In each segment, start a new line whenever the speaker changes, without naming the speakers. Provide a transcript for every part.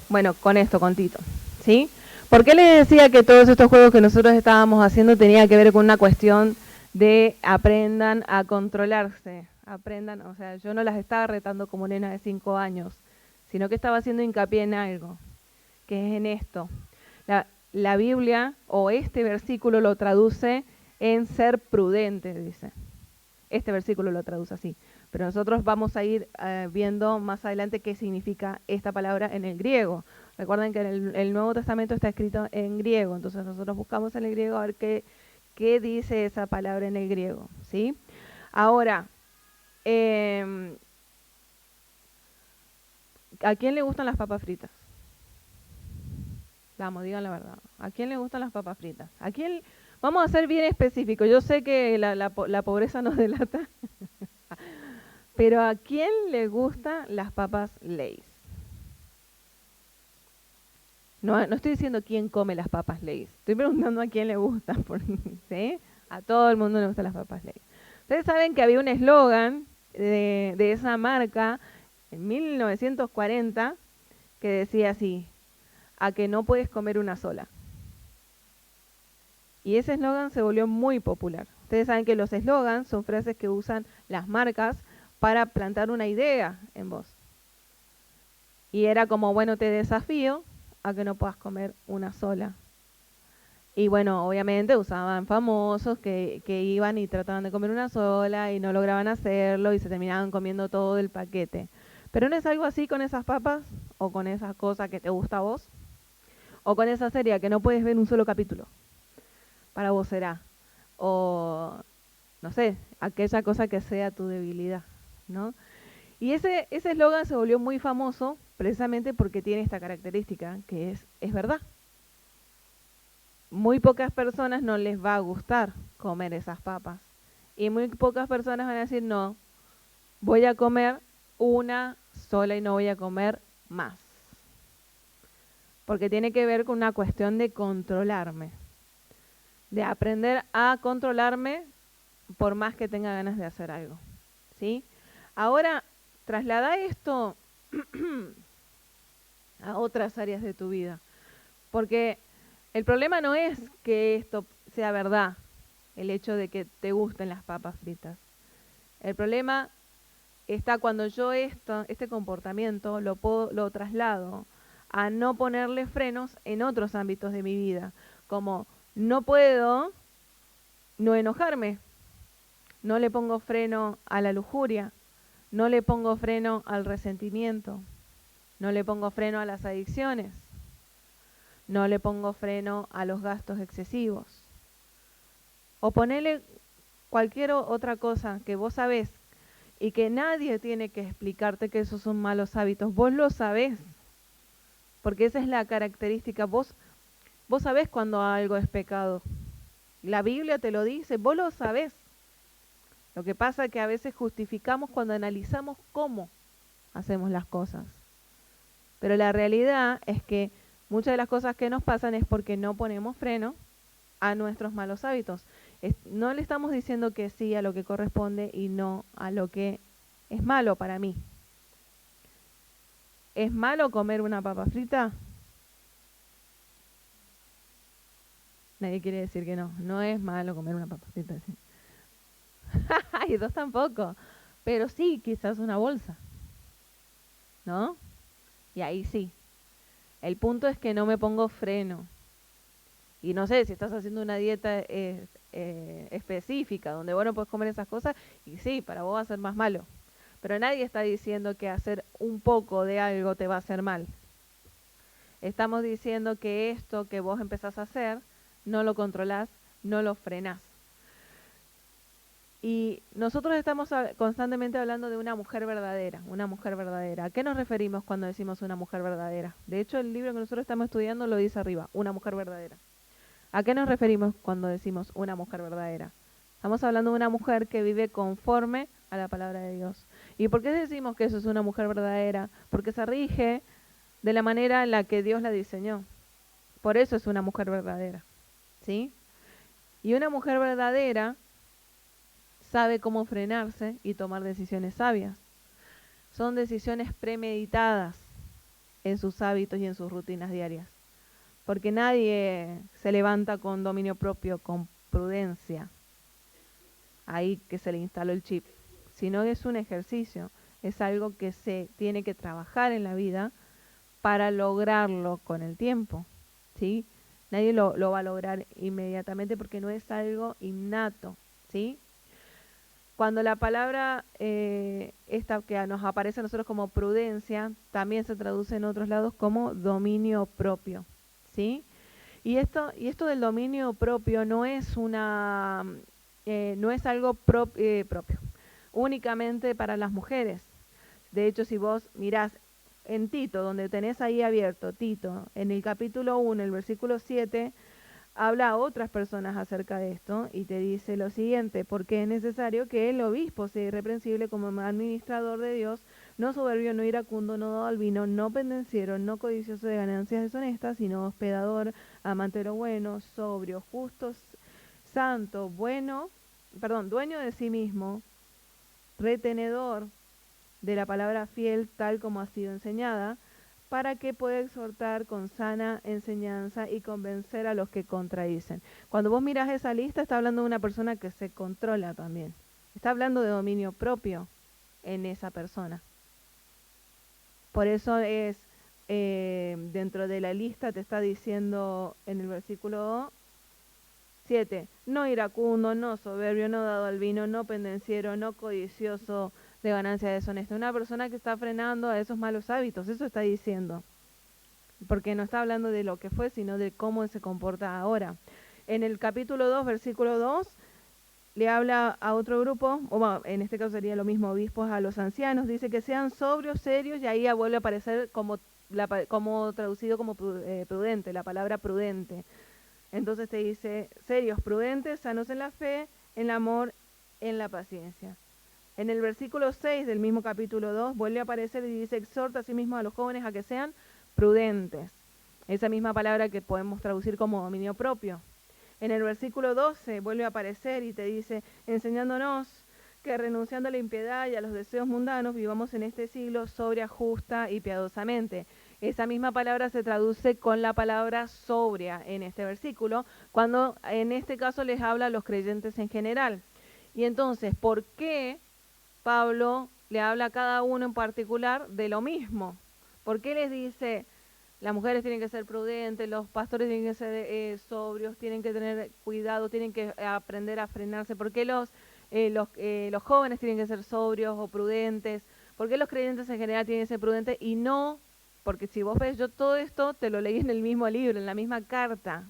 Bueno, con esto, con Tito, ¿sí? ¿Por qué les decía que todos estos juegos que nosotros estábamos haciendo tenía que ver con una cuestión de aprendan a controlarse? Aprendan, o sea, yo no las estaba retando como nena de 5 años, sino que estaba haciendo hincapié en algo, que es en esto. La Biblia o este versículo lo traduce en ser prudente, dice. Este versículo lo traduce así. Pero nosotros vamos a ir viendo más adelante qué significa esta palabra en el griego. Recuerden que el Nuevo Testamento está escrito en griego, entonces nosotros buscamos en el griego a ver qué dice esa palabra en el griego, ¿sí? Ahora, ¿a quién le gustan las papas fritas? Vamos, digan la verdad. ¿A quién le gustan las papas fritas? ¿A quién? Vamos a ser bien específicos. Yo sé que la pobreza nos delata, pero ¿a quién le gustan las papas Lay's? No, no estoy diciendo quién come las papas Lay's. Estoy preguntando a quién le gustan, ¿sí? A todo el mundo le gustan las papas Lay's. Ustedes saben que había un eslogan de esa marca en 1940 que decía así: a que no puedes comer una sola. Y ese eslogan se volvió muy popular. Ustedes saben que los eslogans son frases que usan las marcas para plantar una idea en vos. Y era como, bueno, te desafío a que no puedas comer una sola. Y bueno, obviamente usaban famosos que iban y trataban de comer una sola y no lograban hacerlo y se terminaban comiendo todo el paquete. Pero ¿no es algo así con esas papas? ¿O con esas cosas que te gusta a vos? ¿O con esa serie que no puedes ver un solo capítulo? Para vos será. O, no sé, aquella cosa que sea tu debilidad, ¿no? Y ese eslogan se volvió muy famoso precisamente porque tiene esta característica, que es verdad. Muy pocas personas no les va a gustar comer esas papas. Y muy pocas personas van a decir, no, voy a comer una sola y no voy a comer más. Porque tiene que ver con una cuestión de controlarme. De aprender a controlarme por más que tenga ganas de hacer algo, ¿sí? Ahora, traslada esto a otras áreas de tu vida, porque el problema no es que esto sea verdad, el hecho de que te gusten las papas fritas. El problema está cuando yo este comportamiento lo traslado a no ponerle frenos en otros ámbitos de mi vida, como no puedo no enojarme, no le pongo freno a la lujuria, no le pongo freno al resentimiento, no le pongo freno a las adicciones, no le pongo freno a los gastos excesivos. O ponele cualquier otra cosa que vos sabés y que nadie tiene que explicarte que esos son malos hábitos. Vos lo sabés, porque esa es la característica. Vos sabés cuando algo es pecado. La Biblia te lo dice, vos lo sabés. Lo que pasa es que a veces justificamos cuando analizamos cómo hacemos las cosas. Pero la realidad es que muchas de las cosas que nos pasan es porque no ponemos freno a nuestros malos hábitos. No le estamos diciendo que sí a lo que corresponde y no a lo que es malo para mí. ¿Es malo comer una papa frita? Nadie quiere decir que no. No es malo comer una papa frita. ¿Sí? Y dos tampoco. Pero sí, quizás una bolsa. ¿No? Y ahí sí. El punto es que no me pongo freno. Y no sé, si estás haciendo una dieta específica, donde vos no puedes comer esas cosas, y sí, para vos va a ser más malo. Pero nadie está diciendo que hacer un poco de algo te va a hacer mal. Estamos diciendo que esto que vos empezás a hacer, no lo controlás, no lo frenás. Y nosotros estamos constantemente hablando de una mujer verdadera, una mujer verdadera. ¿A qué nos referimos cuando decimos una mujer verdadera? De hecho, el libro que nosotros estamos estudiando lo dice arriba, una mujer verdadera. ¿A qué nos referimos cuando decimos una mujer verdadera? Estamos hablando de una mujer que vive conforme a la palabra de Dios. ¿Y por qué decimos que eso es una mujer verdadera? Porque se rige de la manera en la que Dios la diseñó. Por eso es una mujer verdadera, ¿sí? Y una mujer verdadera sabe cómo frenarse y tomar decisiones sabias. Son decisiones premeditadas. en sus hábitos y en sus rutinas diarias. Porque nadie se levanta con dominio propio, con prudencia, ahí que se le instaló el chip, sino que es un ejercicio, es algo que se tiene que trabajar en la vida para lograrlo con el tiempo, ¿sí? Nadie lo va a lograr inmediatamente porque no es algo innato, ¿sí? Cuando la palabra esta que nos aparece a nosotros como prudencia, también se traduce en otros lados como dominio propio, ¿sí? Y esto del dominio propio no es no es algo propio, únicamente para las mujeres. De hecho, si vos mirás en Tito, donde tenés ahí abierto Tito, en el capítulo 1, el versículo 7, habla a otras personas acerca de esto y te dice lo siguiente: porque es necesario que el obispo sea irreprensible como administrador de Dios, no soberbio, no iracundo, no dado al vino, no pendenciero, no codicioso de ganancias deshonestas, sino hospedador, amante de lo bueno, sobrio, justo, santo, dueño de sí mismo, retenedor de la palabra fiel tal como ha sido enseñada, para que pueda exhortar con sana enseñanza y convencer a los que contradicen. Cuando vos miras esa lista, está hablando de una persona que se controla también. Está hablando de dominio propio en esa persona. Por eso es, dentro de la lista te está diciendo en el versículo 7, no iracundo, no soberbio, no dado al vino, no pendenciero, no codicioso de ganancia deshonesta. Una persona que está frenando a esos malos hábitos, eso está diciendo. Porque no está hablando de lo que fue, sino de cómo se comporta ahora. En el capítulo 2, versículo 2, le habla a otro grupo, o bueno, en este caso sería lo mismo, obispos, a los ancianos, dice que sean sobrios, serios, y ahí vuelve a aparecer como traducido como prudente, la palabra prudente. Entonces te dice serios, prudentes, sanos en la fe, en el amor, en la paciencia. En el versículo 6 del mismo capítulo 2 vuelve a aparecer y dice: exhorta a sí mismo a los jóvenes a que sean prudentes. Esa misma palabra que podemos traducir como dominio propio. En el versículo 12 vuelve a aparecer y te dice: enseñándonos que renunciando a la impiedad y a los deseos mundanos vivamos en este siglo sobria, justa y piadosamente. Esa misma palabra se traduce con la palabra sobria en este versículo, cuando en este caso les habla a los creyentes en general. Y entonces, ¿por qué Pablo le habla a cada uno en particular de lo mismo? ¿Por qué les dice: las mujeres tienen que ser prudentes, los pastores tienen que ser sobrios, tienen que tener cuidado, tienen que aprender a frenarse? ¿Por qué los jóvenes tienen que ser sobrios o prudentes? ¿Por qué los creyentes en general tienen que ser prudentes? Y no, porque si vos ves, yo todo esto te lo leí en el mismo libro, en la misma carta.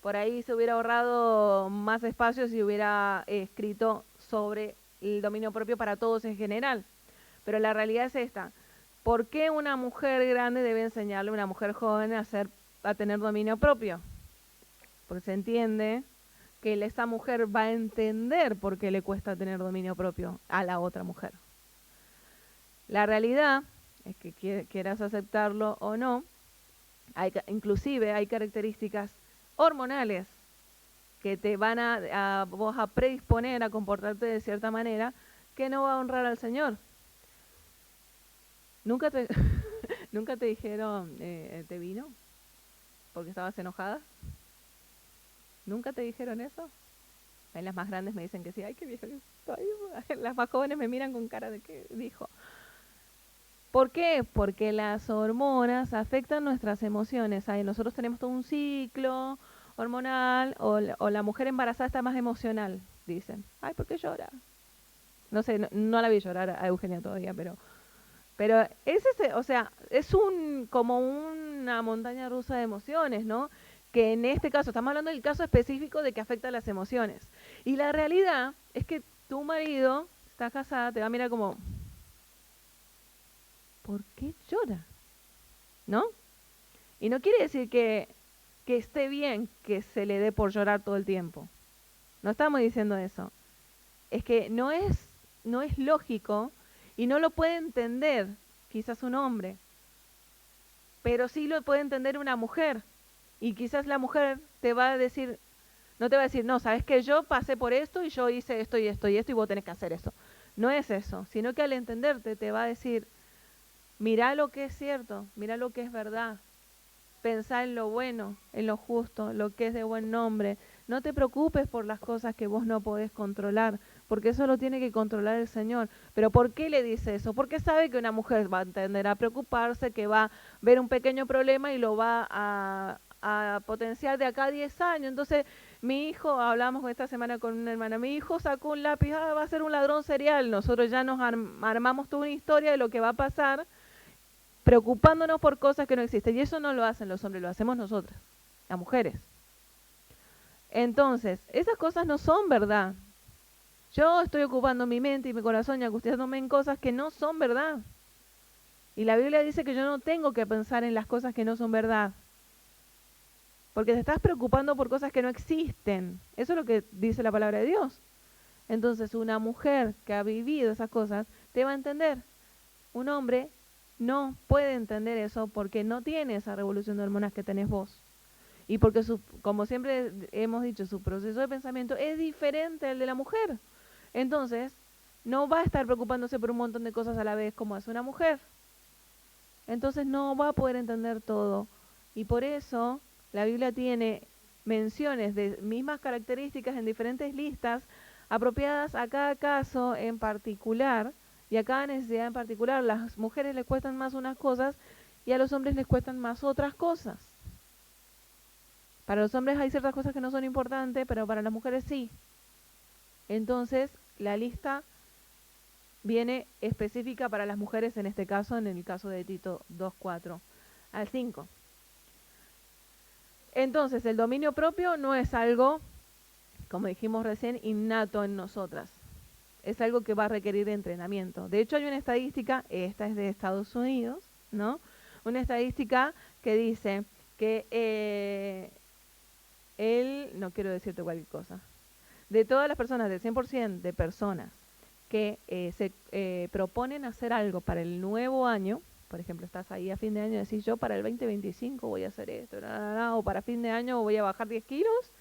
Por ahí se hubiera ahorrado más espacio si hubiera escrito sobre el dominio propio para todos en general. Pero la realidad es esta: ¿por qué una mujer grande debe enseñarle a una mujer joven a tener dominio propio? Porque se entiende que esa mujer va a entender por qué le cuesta tener dominio propio a la otra mujer. La realidad es que quieras aceptarlo o no, inclusive hay características hormonales que te van vos a predisponer a comportarte de cierta manera que no va a honrar al Señor. ¿Nunca te, ¿nunca te dijeron te vino porque estabas enojada? ¿Nunca te dijeron eso? Las más grandes me dicen que sí. Ay, qué vieja que estoy. Las más jóvenes me miran con cara de ¿qué dijo? ¿Por qué? Porque las hormonas afectan nuestras emociones. Nosotros tenemos todo un ciclo hormonal, o la mujer embarazada está más emocional, dicen. Ay, ¿por qué llora? No sé, no la vi llorar a Eugenia todavía, pero o sea, es como una montaña rusa de emociones, ¿no? Que en este caso, estamos hablando del caso específico de que afecta las emociones. Y la realidad es que tu marido, está casada, te va a mirar como: ¿por qué llora? ¿No? Y no quiere decir que esté bien que se le dé por llorar todo el tiempo. No estamos diciendo eso. Es que no es lógico y no lo puede entender quizás un hombre, pero sí lo puede entender una mujer. Y quizás la mujer te va a decir, no te va a decir: no, sabes que yo pasé por esto y yo hice esto y esto y esto y vos tenés que hacer eso. No es eso, sino que al entenderte te va a decir: Mirá lo que es cierto, mirá lo que es verdad. Pensá en lo bueno, en lo justo, lo que es de buen nombre. No te preocupes por las cosas que vos no podés controlar, porque eso lo tiene que controlar el Señor. Pero ¿por qué le dice eso? Porque sabe que una mujer va a tender a preocuparse, que va a ver un pequeño problema y lo va a potenciar de acá a 10 años. Entonces, mi hijo, hablamos esta semana con una hermana, mi hijo sacó un lápiz, va a ser un ladrón serial. Nosotros ya nos armamos toda una historia de lo que va a pasar, preocupándonos por cosas que no existen. Y eso no lo hacen los hombres, lo hacemos nosotras, las mujeres. Entonces, esas cosas no son verdad. Yo estoy ocupando mi mente y mi corazón y angustiándome en cosas que no son verdad. Y la Biblia dice que yo no tengo que pensar en las cosas que no son verdad. Porque te estás preocupando por cosas que no existen. Eso es lo que dice la palabra de Dios. Entonces, una mujer que ha vivido esas cosas te va a entender. Un hombre no puede entender eso porque no tiene esa revolución de hormonas que tenés vos. Y porque, como siempre hemos dicho, su proceso de pensamiento es diferente al de la mujer. Entonces, no va a estar preocupándose por un montón de cosas a la vez como hace una mujer. Entonces, no va a poder entender todo. Y por eso, la Biblia tiene menciones de mismas características en diferentes listas apropiadas a cada caso en particular y a cada necesidad en particular. Las mujeres les cuestan más unas cosas y a los hombres les cuestan más otras cosas. Para los hombres hay ciertas cosas que no son importantes, pero para las mujeres sí. Entonces, la lista viene específica para las mujeres en este caso, en el caso de Tito 2:4 al 5. Entonces, el dominio propio no es algo, como dijimos recién, innato en nosotras. Es algo que va a requerir entrenamiento. De hecho, hay una estadística, esta es de Estados Unidos, ¿no? Una estadística que dice que no quiero decirte cualquier cosa, de todas las personas, del 100% de personas que se proponen hacer algo para el nuevo año, por ejemplo, estás ahí a fin de año y decís, yo para el 2025 voy a hacer esto, o para fin de año voy a bajar 10 kilos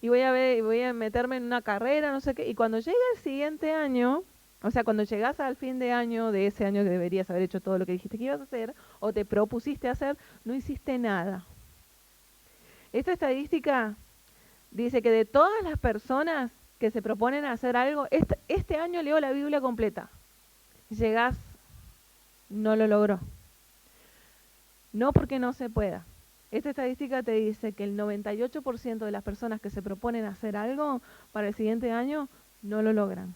y voy a meterme en una carrera, no sé qué, y cuando llega el siguiente año, o sea, cuando llegas al fin de año de ese año que deberías haber hecho todo lo que dijiste que ibas a hacer o te propusiste hacer, no hiciste nada. Esta estadística dice que de todas las personas que se proponen hacer algo, este año leo la Biblia completa. Llegás, no lo logró. No porque no se pueda. Esta estadística te dice que el 98% de las personas que se proponen hacer algo para el siguiente año no lo logran.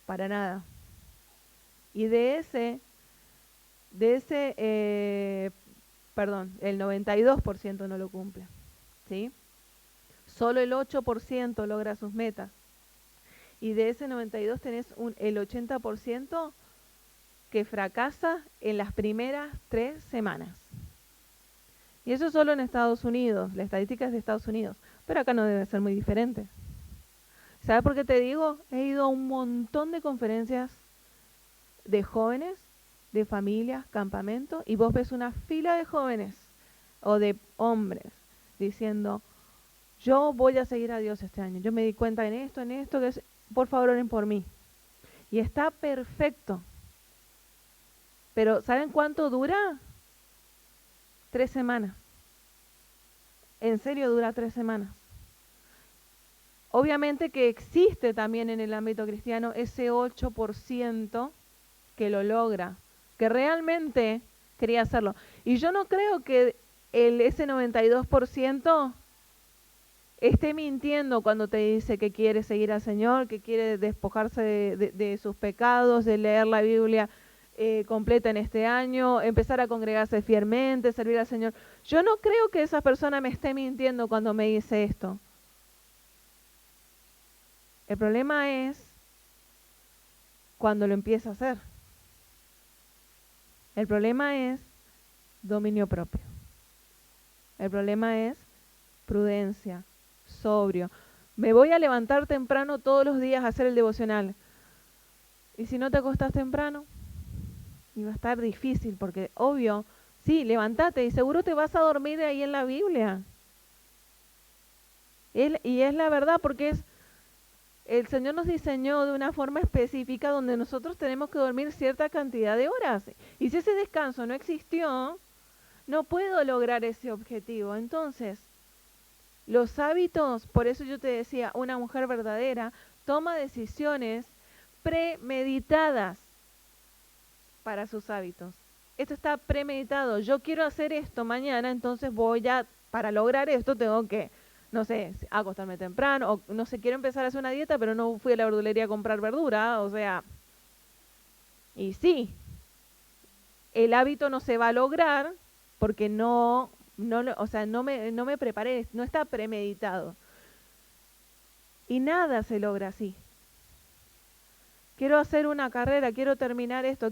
Para nada. Y el 92% no lo cumple. ¿Sí? Solo el 8% logra sus metas. Y de ese 92 tenés el 80% que fracasa en las primeras 3 semanas. Y eso solo en Estados Unidos, la estadística es de Estados Unidos, pero acá no debe ser muy diferente. ¿Sabes por qué te digo? He ido a un montón de conferencias de jóvenes, de familias, campamentos, y vos ves una fila de jóvenes o de hombres diciendo, yo voy a seguir a Dios este año, yo me di cuenta en esto, por favor oren por mí. Y está perfecto. Pero ¿saben cuánto dura? 3 semanas. En serio dura 3 semanas. Obviamente que existe también en el ámbito cristiano ese 8% que lo logra, que realmente quería hacerlo. Y yo no creo que ese 92% esté mintiendo cuando te dice que quiere seguir al Señor, que quiere despojarse de sus pecados, de leer la Biblia completa en este año, empezar a congregarse fielmente, servir al Señor. Yo no creo que esa persona me esté mintiendo cuando me dice esto. El problema es cuando lo empieza a hacer. El problema es dominio propio. El problema es prudencia, sobrio. Me voy a levantar temprano todos los días a hacer el devocional. ¿Y si no te acostás temprano? Y va a estar difícil porque, obvio, sí, levántate y seguro te vas a dormir ahí en la Biblia. Y es la verdad porque el Señor nos diseñó de una forma específica donde nosotros tenemos que dormir cierta cantidad de horas. Y si ese descanso no existió, no puedo lograr ese objetivo. Entonces, los hábitos, por eso yo te decía, una mujer verdadera toma decisiones premeditadas para sus hábitos. Esto está premeditado. Yo quiero hacer esto mañana, entonces para lograr esto tengo que, no sé, acostarme temprano, o no sé, quiero empezar a hacer una dieta, pero no fui a la verdulería a comprar verdura, o sea, y sí, el hábito no se va a lograr porque o sea, no me preparé, no está premeditado. Y nada se logra así. Quiero hacer una carrera, quiero terminar esto,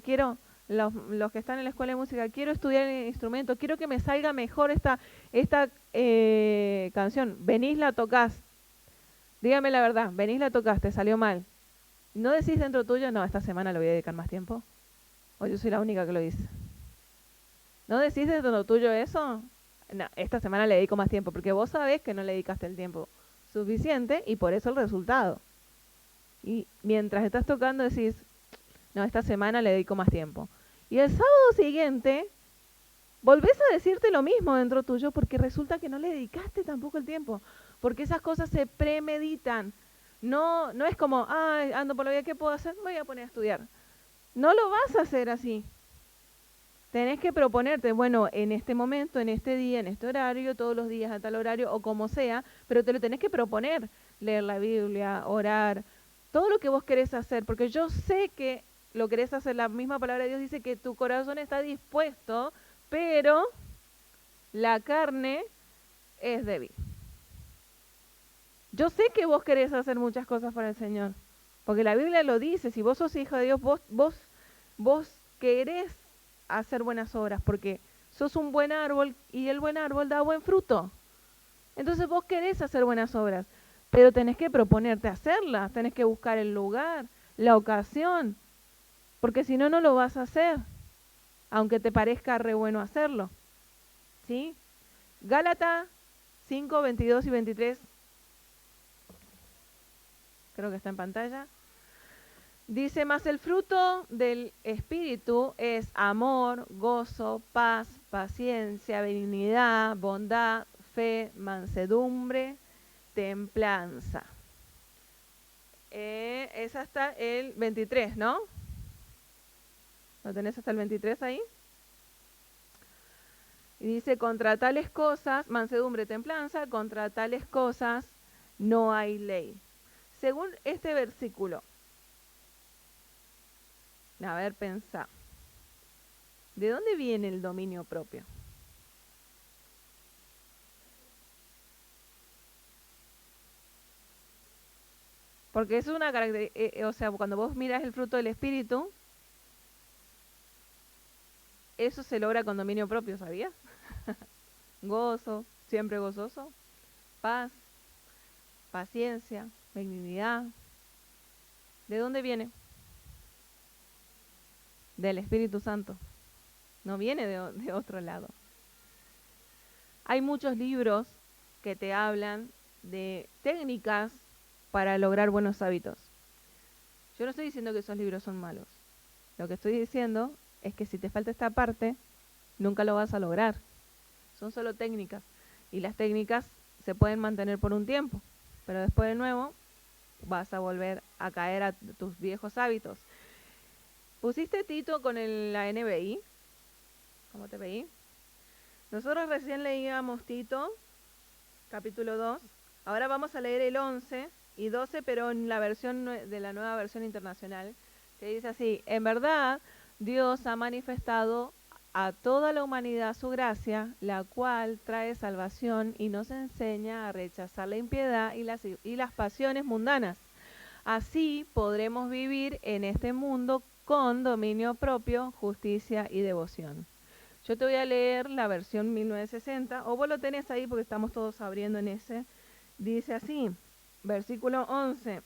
los que están en la escuela de música, quiero estudiar el instrumento, quiero que me salga mejor esta canción. Venís, la tocás. Dígame la verdad, venís, la tocás, te salió mal. ¿No decís dentro tuyo, no, esta semana le voy a dedicar más tiempo? ¿O yo soy la única que lo dice? ¿No decís dentro tuyo eso? No, esta semana le dedico más tiempo, porque vos sabés que no le dedicaste el tiempo suficiente y por eso el resultado. Y mientras estás tocando decís, no, esta semana le dedico más tiempo. Y el sábado siguiente volvés a decirte lo mismo dentro tuyo porque resulta que no le dedicaste tampoco el tiempo. Porque esas cosas se premeditan. No, no es como, ay, ando por la vida, ¿qué puedo hacer? Me voy a poner a estudiar. No lo vas a hacer así. Tenés que proponerte, bueno, en este momento, en este día, en este horario, todos los días a tal horario o como sea, pero te lo tenés que proponer. Leer la Biblia, orar, todo lo que vos querés hacer, porque yo sé que lo querés hacer. La misma palabra de Dios dice que tu corazón está dispuesto, pero la carne es débil. Yo sé que vos querés hacer muchas cosas para el Señor, porque la Biblia lo dice. Si vos sos hijo de Dios, vos querés hacer buenas obras, porque sos un buen árbol y el buen árbol da buen fruto. Entonces vos querés hacer buenas obras, pero tenés que proponerte hacerlas, tenés que buscar el lugar, la ocasión, porque si no, no lo vas a hacer, aunque te parezca re bueno hacerlo. ¿Sí? Gálatas 5, 22 y 23, creo que está en pantalla. Dice, más el fruto del Espíritu es amor, gozo, paz, paciencia, benignidad, bondad, fe, mansedumbre, templanza. Es hasta el 23, ¿no? ¿Lo tenés hasta el 23 ahí? Y dice, contra tales cosas, mansedumbre, templanza, contra tales cosas no hay ley. Según este versículo, a ver, pensá, ¿de dónde viene el dominio propio? Porque es una característica, o sea, cuando vos miras el fruto del Espíritu, eso se logra con dominio propio, ¿sabías? Gozo, siempre gozoso, paz, paciencia, benignidad. ¿De dónde viene? Del Espíritu Santo. No viene de otro lado. Hay muchos libros que te hablan de técnicas para lograr buenos hábitos. Yo no estoy diciendo que esos libros son malos. Lo que estoy diciendo es que si te falta esta parte, nunca lo vas a lograr. Son solo técnicas. Y las técnicas se pueden mantener por un tiempo, pero después de nuevo vas a volver a caer a tus viejos hábitos. ¿Pusiste Tito con la NBI? ¿Cómo te veí? Nosotros recién leíamos Tito, capítulo 2. Ahora vamos a leer el 11 y 12, pero en la versión de la nueva versión internacional, que dice así: en verdad, Dios ha manifestado a toda la humanidad su gracia, la cual trae salvación y nos enseña a rechazar la impiedad y las pasiones mundanas. Así podremos vivir en este mundo con dominio propio, justicia y devoción. Yo te voy a leer la versión 1960, o vos lo tenés ahí porque estamos todos abriendo en ese. Dice así, versículo 11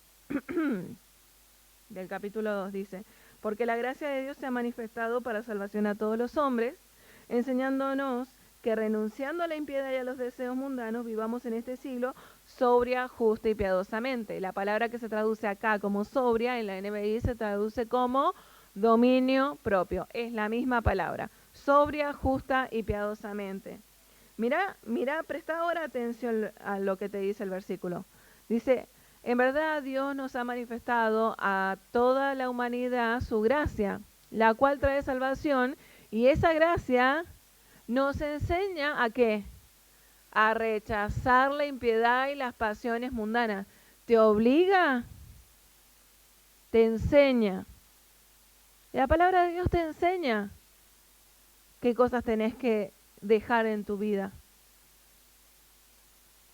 del capítulo 2 dice: porque la gracia de Dios se ha manifestado para salvación a todos los hombres, enseñándonos que renunciando a la impiedad y a los deseos mundanos, vivamos en este siglo sobria, justa y piadosamente. La palabra que se traduce acá como sobria, en la NBI se traduce como dominio propio. Es la misma palabra. Sobria, justa y piadosamente. Mira, presta ahora atención a lo que te dice el versículo. Dice, en verdad Dios nos ha manifestado a toda la humanidad su gracia, la cual trae salvación, y esa gracia nos enseña ¿a qué? A rechazar la impiedad y las pasiones mundanas. Te obliga, te enseña. La palabra de Dios te enseña qué cosas tenés que dejar en tu vida.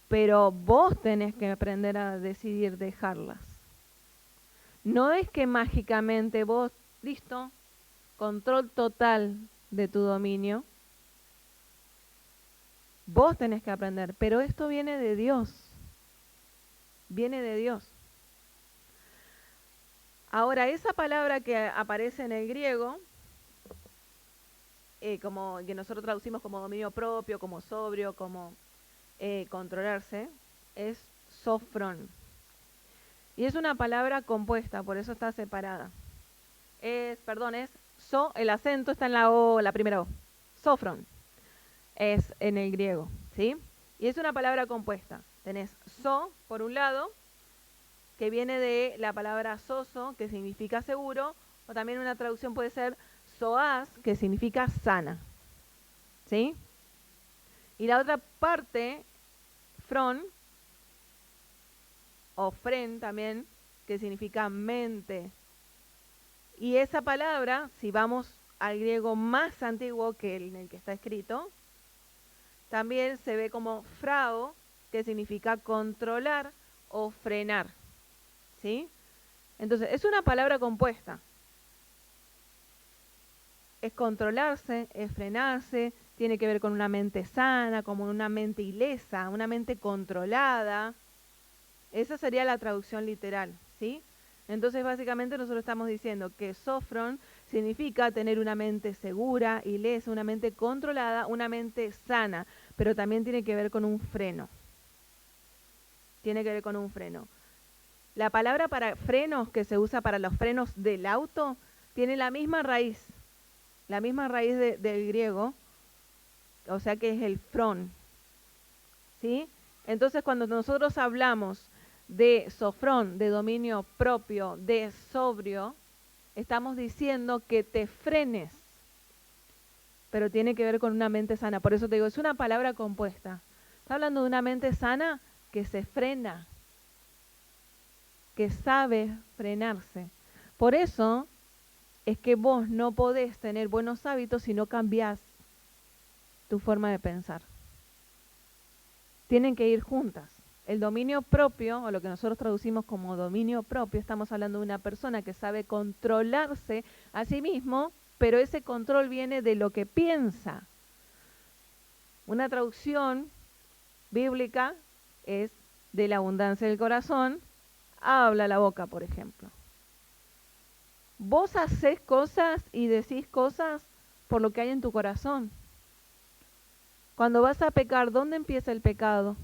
Pero vos tenés que aprender a decidir dejarlas. No es que mágicamente vos, listo, control total de tu dominio. Vos tenés que aprender, pero esto viene de Dios. Viene de Dios. Ahora, esa palabra que aparece en el griego, como que nosotros traducimos como dominio propio, como sobrio, como controlarse, es sofrón. Y es una palabra compuesta, por eso está separada. El acento está en la O, la primera O. Sofrón es en el griego, ¿sí? Y es una palabra compuesta. Tenés so, por un lado, que viene de la palabra soso, que significa seguro, o también una traducción puede ser soaz, que significa sana, ¿sí? Y la otra parte, fron, o fren también, que significa mente. Y esa palabra, si vamos al griego más antiguo que en el que está escrito, también se ve como frao, que significa controlar o frenar, ¿sí? Entonces, es una palabra compuesta. Es controlarse, es frenarse, tiene que ver con una mente sana, como una mente ilesa, una mente controlada. Esa sería la traducción literal, ¿sí? Entonces, básicamente nosotros estamos diciendo que sofron significa tener una mente segura, ilesa, una mente controlada, una mente sana, pero también tiene que ver con un freno. Tiene que ver con un freno. La palabra para frenos que se usa para los frenos del auto tiene la misma raíz del griego, o sea que es el fron, ¿sí? Entonces, cuando nosotros hablamos de sofrón, de dominio propio, de sobrio, estamos diciendo que te frenes, pero tiene que ver con una mente sana. Por eso te digo, es una palabra compuesta. Está hablando de una mente sana que se frena, que sabe frenarse. Por eso es que vos no podés tener buenos hábitos si no cambiás tu forma de pensar. Tienen que ir juntas. El dominio propio, o lo que nosotros traducimos como dominio propio, estamos hablando de una persona que sabe controlarse a sí mismo, pero ese control viene de lo que piensa. Una traducción bíblica es de la abundancia del corazón, habla la boca, por ejemplo. Vos hacés cosas y decís cosas por lo que hay en tu corazón. Cuando vas a pecar, ¿dónde empieza el pecado?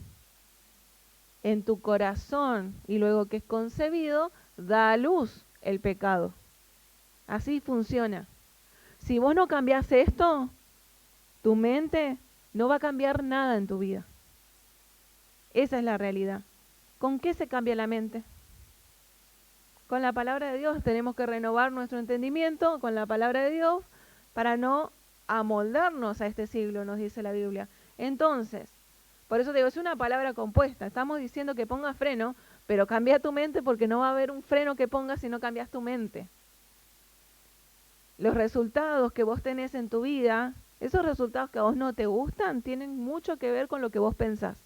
En tu corazón, y luego que es concebido, da a luz el pecado. Así funciona. Si vos no cambiás esto, tu mente no va a cambiar nada en tu vida. Esa es la realidad. ¿Con qué se cambia la mente? Con la palabra de Dios. Tenemos que renovar nuestro entendimiento con la palabra de Dios para no amoldarnos a este siglo, nos dice la Biblia. Entonces, por eso digo, es una palabra compuesta. Estamos diciendo que pongas freno, pero cambia tu mente porque no va a haber un freno que pongas si no cambias tu mente. Los resultados que vos tenés en tu vida, esos resultados que a vos no te gustan, tienen mucho que ver con lo que vos pensás.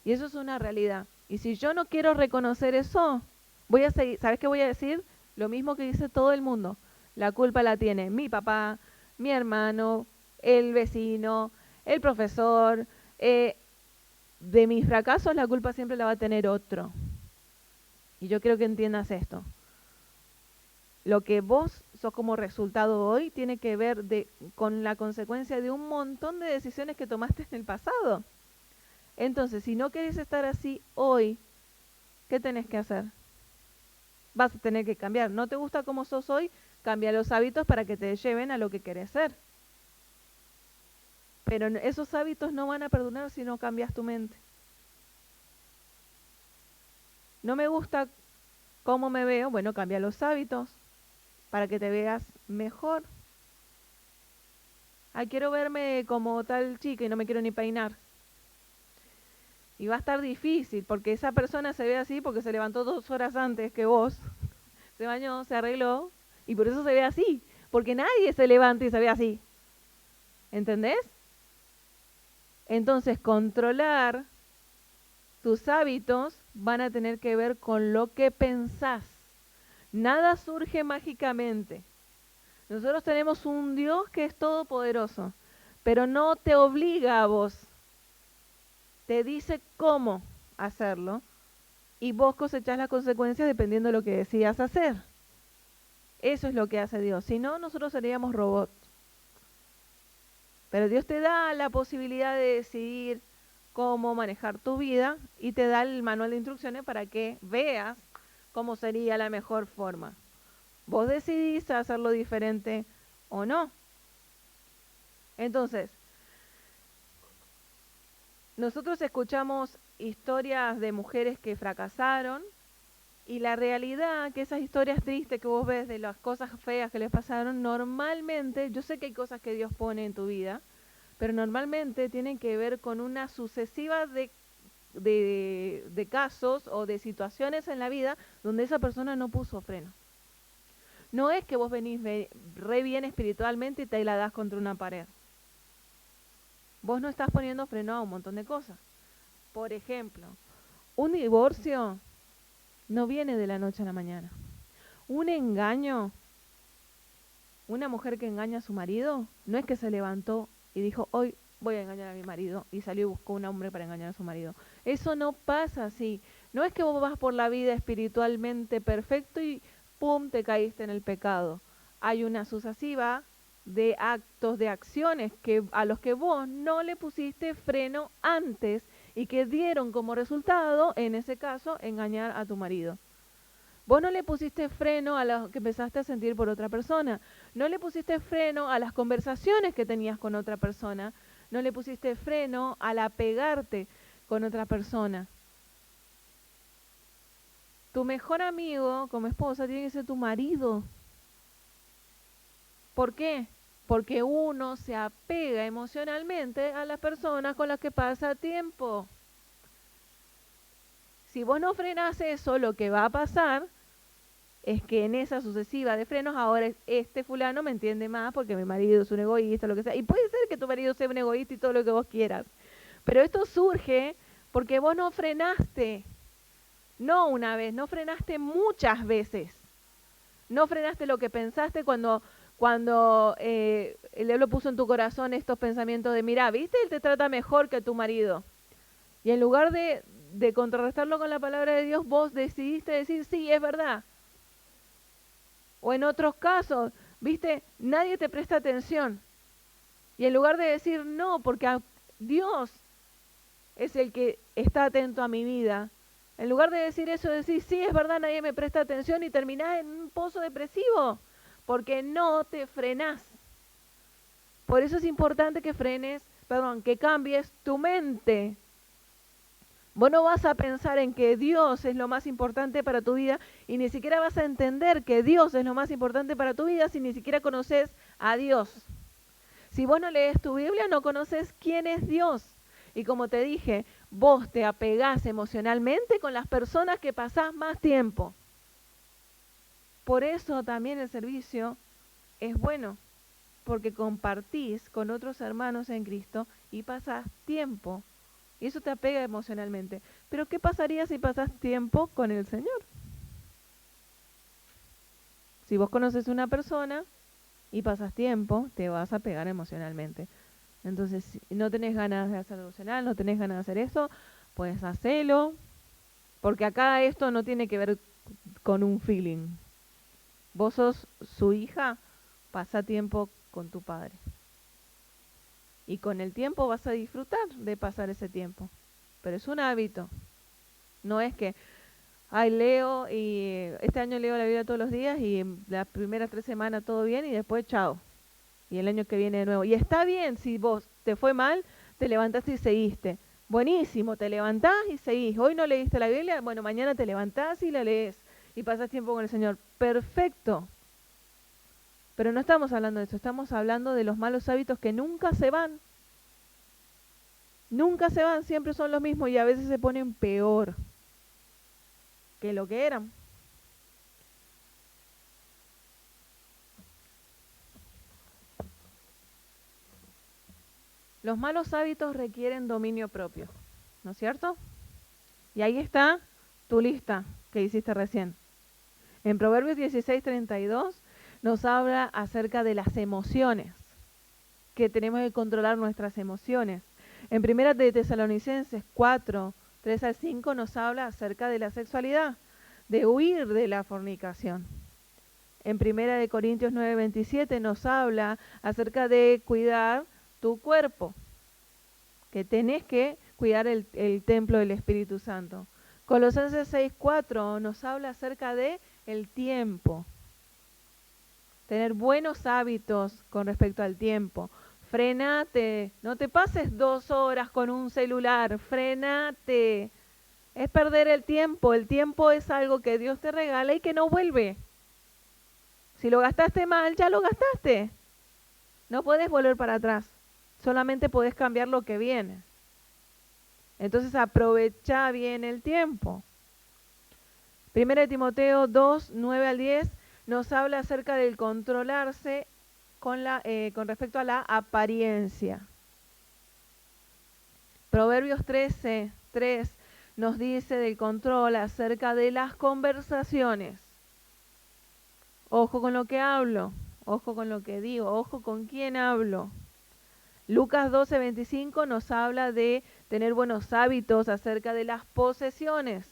Y eso es una realidad. Y si yo no quiero reconocer eso, voy a seguir, ¿sabes qué voy a decir? Lo mismo que dice todo el mundo. La culpa la tiene mi papá, mi hermano, el vecino, el profesor. De mis fracasos la culpa siempre la va a tener otro. Y yo quiero que entiendas esto. Lo que vos sos como resultado hoy tiene que ver con la consecuencia de un montón de decisiones que tomaste en el pasado. Entonces, si no querés estar así hoy, ¿qué tenés que hacer? Vas a tener que cambiar. ¿No te gusta cómo sos hoy? Cambia los hábitos para que te lleven a lo que querés ser. Pero esos hábitos no van a perdurar si no cambias tu mente. No me gusta cómo me veo, bueno, cambia los hábitos para que te veas mejor. Ah, quiero verme como tal chica y no me quiero ni peinar. Y va a estar difícil porque esa persona se ve así porque se levantó 2 horas antes que vos, se bañó, se arregló y por eso se ve así. Porque nadie se levanta y se ve así. ¿Entendés? Entonces, controlar tus hábitos van a tener que ver con lo que pensás. Nada surge mágicamente. Nosotros tenemos un Dios que es todopoderoso, pero no te obliga a vos. Te dice cómo hacerlo y vos cosechás las consecuencias dependiendo de lo que decidas hacer. Eso es lo que hace Dios. Si no, nosotros seríamos robots. Pero Dios te da la posibilidad de decidir cómo manejar tu vida y te da el manual de instrucciones para que veas cómo sería la mejor forma. Vos decidís hacerlo diferente o no. Entonces, nosotros escuchamos historias de mujeres que fracasaron y la realidad que esas historias tristes que vos ves de las cosas feas que les pasaron, normalmente, yo sé que hay cosas que Dios pone en tu vida, pero normalmente tienen que ver con una sucesiva de casos o de situaciones en la vida donde esa persona no puso freno. No es que vos venís re bien espiritualmente y te la das contra una pared. Vos no estás poniendo freno a un montón de cosas. Por ejemplo, un divorcio no viene de la noche a la mañana. Un engaño, una mujer que engaña a su marido, no es que se levantó y dijo, hoy voy a engañar a mi marido, y salió y buscó un hombre para engañar a su marido. Eso no pasa así. No es que vos vas por la vida espiritualmente perfecto y ¡pum!, te caíste en el pecado. Hay una sucesiva de actos, de acciones a los que vos no le pusiste freno antes y que dieron como resultado, en ese caso, engañar a tu marido. Vos no le pusiste freno a lo que empezaste a sentir por otra persona. No le pusiste freno a las conversaciones que tenías con otra persona. No le pusiste freno al apegarte con otra persona. Tu mejor amigo como esposa tiene que ser tu marido. ¿Por qué? Porque uno se apega emocionalmente a las personas con las que pasa tiempo. Si vos no frenás eso, lo que va a pasar es que en esa sucesiva de frenos, ahora este fulano me entiende más porque mi marido es un egoísta, lo que sea. Y puede ser que tu marido sea un egoísta y todo lo que vos quieras. Pero esto surge porque vos no frenaste. No una vez, no frenaste muchas veces. No frenaste lo que pensaste cuando el diablo puso en tu corazón estos pensamientos de, mira, ¿viste? Él te trata mejor que tu marido. Y en lugar de contrarrestarlo con la palabra de Dios, vos decidiste decir, sí, es verdad. O en otros casos, ¿viste? Nadie te presta atención. Y en lugar de decir no, porque Dios es el que está atento a mi vida, en lugar de decir eso, decir sí, es verdad, nadie me presta atención y terminás en un pozo depresivo, porque no te frenás. Por eso es importante que que cambies tu mente. Vos no vas a pensar en que Dios es lo más importante para tu vida y ni siquiera vas a entender que Dios es lo más importante para tu vida si ni siquiera conoces a Dios. Si vos no lees tu Biblia, no conoces quién es Dios. Y como te dije, vos te apegás emocionalmente con las personas que pasás más tiempo. Por eso también el servicio es bueno, porque compartís con otros hermanos en Cristo y pasás tiempo. Y eso te apega emocionalmente. Pero ¿qué pasaría si pasas tiempo con el Señor? Si vos conoces una persona y pasas tiempo, te vas a pegar emocionalmente. Entonces, si no tenés ganas de hacer devocional, no tenés ganas de hacer eso, pues hacelo. Porque acá esto no tiene que ver con un feeling. Vos sos su hija, pasa tiempo con tu padre. Y con el tiempo vas a disfrutar de pasar ese tiempo. pero es un hábito. No es que, ay, leo y este año leo la Biblia todos los días y las primeras 3 semanas todo bien y después chao. Y el año que viene de nuevo. Y está bien si vos te fue mal, te levantaste y seguiste. Buenísimo, te levantás y seguís. Hoy no leíste la Biblia, bueno, mañana te levantás y la lees y pasás tiempo con el Señor. Perfecto. Pero no estamos hablando de eso, estamos hablando de los malos hábitos que nunca se van. Nunca se van, siempre son los mismos y a veces se ponen peor que lo que eran. Los malos hábitos requieren dominio propio, ¿no es cierto? Y ahí está tu lista que hiciste recién. En Proverbios 16:32 nos habla acerca de las emociones, que tenemos que controlar nuestras emociones. En Primera de Tesalonicenses 4:3-5 nos habla acerca de la sexualidad, de huir de la fornicación. En Primera de Corintios 9:27 nos habla acerca de cuidar tu cuerpo, que tenés que cuidar el templo del Espíritu Santo. Colosenses 6:4 nos habla acerca de el tiempo. Tener buenos hábitos con respecto al tiempo. Frenate, no te pases 2 horas con un celular, frenate. Es perder el tiempo es algo que Dios te regala y que no vuelve. Si lo gastaste mal, ya lo gastaste. No puedes volver para atrás, solamente puedes cambiar lo que viene. Entonces aprovecha bien el tiempo. 1 Timoteo 2:9-10 nos habla acerca del controlarse con respecto a la apariencia. Proverbios 13:3 nos dice del control acerca de las conversaciones. Ojo con lo que hablo, ojo con lo que digo, ojo con quién hablo. Lucas 12:25 nos habla de tener buenos hábitos acerca de las posesiones.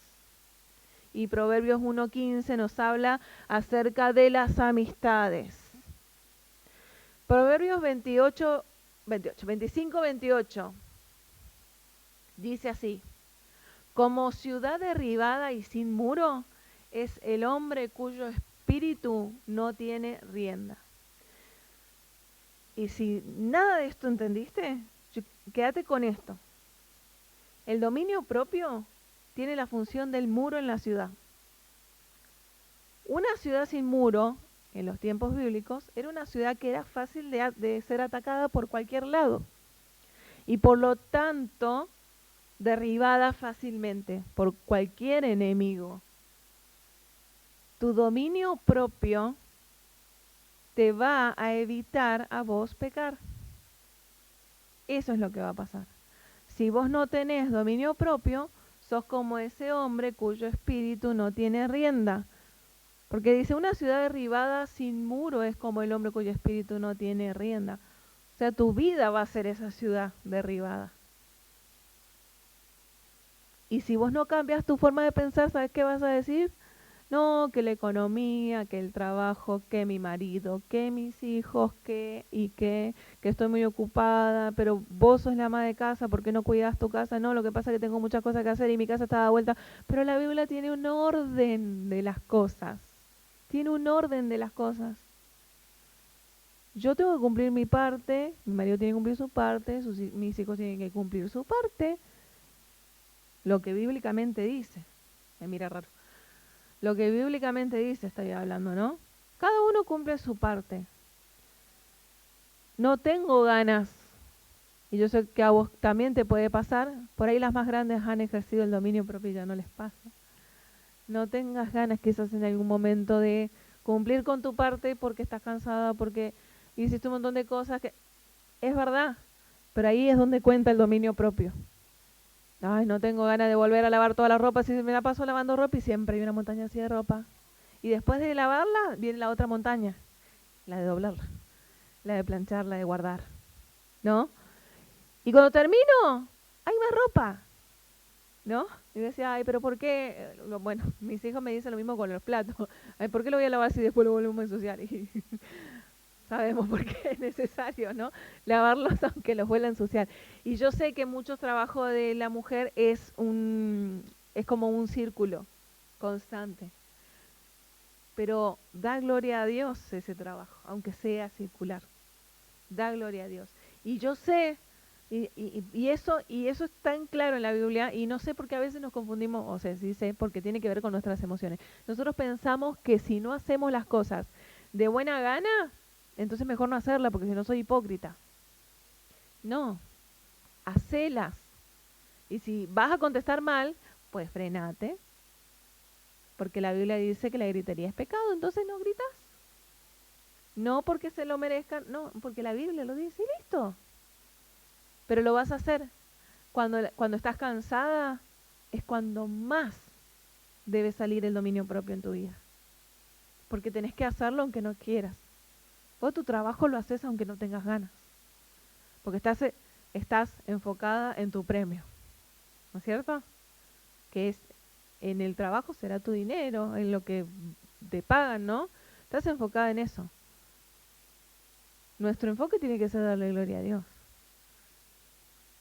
Y Proverbios 1:15 nos habla acerca de las amistades. Proverbios 25:28 dice así: como ciudad derribada y sin muro es el hombre cuyo espíritu no tiene rienda. Y si nada de esto entendiste, quédate con esto. El dominio propio tiene la función del muro en la ciudad. Una ciudad sin muro, en los tiempos bíblicos, era una ciudad que era fácil de ser atacada por cualquier lado. Y por lo tanto, derribada fácilmente por cualquier enemigo. Tu dominio propio te va a evitar a vos pecar. Eso es lo que va a pasar. Si vos no tenés dominio propio, sos como ese hombre cuyo espíritu no tiene rienda. Porque dice, una ciudad derribada sin muro es como el hombre cuyo espíritu no tiene rienda. O sea, tu vida va a ser esa ciudad derribada. Y si vos no cambias tu forma de pensar, ¿sabes qué vas a decir? No, que la economía, que el trabajo, que mi marido, que mis hijos, que estoy muy ocupada, pero vos sos la ama de casa, ¿por qué no cuidas tu casa? No, lo que pasa es que tengo muchas cosas que hacer y mi casa está dada vuelta. Pero la Biblia tiene un orden de las cosas. Tiene un orden de las cosas. Yo tengo que cumplir mi parte, mi marido tiene que cumplir su parte, mis hijos tienen que cumplir su parte. Lo que bíblicamente dice. Me mira raro. Lo que bíblicamente dice, estoy hablando, ¿no? Cada uno cumple su parte. No tengo ganas, y yo sé que a vos también te puede pasar, por ahí las más grandes han ejercido el dominio propio y ya no les pasa. No tengas ganas quizás en algún momento de cumplir con tu parte porque estás cansada, porque hiciste un montón de cosas que es verdad, pero ahí es donde cuenta el dominio propio. Ay, no tengo ganas de volver a lavar toda la ropa, si me la paso lavando ropa y siempre hay una montaña así de ropa. Y después de lavarla viene la otra montaña, la de doblarla, la de planchar, la de guardar, ¿no? Y cuando termino, hay más ropa, ¿no? Y yo decía, ay, pero ¿por qué? Bueno, mis hijos me dicen lo mismo con los platos. Ay, ¿por qué lo voy a lavar si después lo volvemos a ensuciar? Y sabemos por qué es necesario, ¿no? Lavarlos aunque los vuelva a ensuciar. Y yo sé que mucho trabajo de la mujer es como un círculo constante. Pero da gloria a Dios ese trabajo, aunque sea circular. Da gloria a Dios. Y yo sé, y eso es tan claro en la Biblia, y no sé por qué a veces nos confundimos, o sea, sí sé, porque tiene que ver con nuestras emociones. Nosotros pensamos que si no hacemos las cosas de buena gana, entonces mejor no hacerla, porque si no soy hipócrita. No, hacelas. Y si vas a contestar mal, pues frenate, porque la Biblia dice que la gritería es pecado, entonces no gritas. No porque se lo merezcan, no, porque la Biblia lo dice y listo. Pero lo vas a hacer. Cuando estás cansada, es cuando más debe salir el dominio propio en tu vida. Porque tenés que hacerlo aunque no quieras. Vos tu trabajo lo haces aunque no tengas ganas. Porque estás enfocada en tu premio. ¿No es cierto? Que es, en el trabajo será tu dinero, en lo que te pagan, ¿no? Estás enfocada en eso. Nuestro enfoque tiene que ser darle gloria a Dios.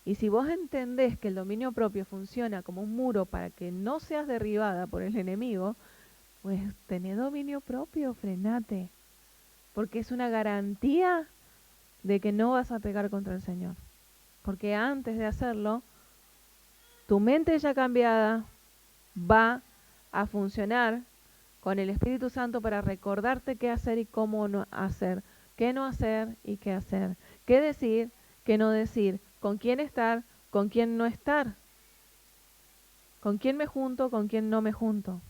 Y si vos entendés que el dominio propio funciona como un muro para que no seas derribada por el enemigo, pues tenés dominio propio, frenate. Porque es una garantía de que no vas a pecar contra el Señor. Porque antes de hacerlo, tu mente ya cambiada va a funcionar con el Espíritu Santo para recordarte qué hacer y cómo no hacer, qué no hacer y qué hacer, qué decir, qué no decir, con quién estar, con quién no estar, con quién me junto, con quién no me junto.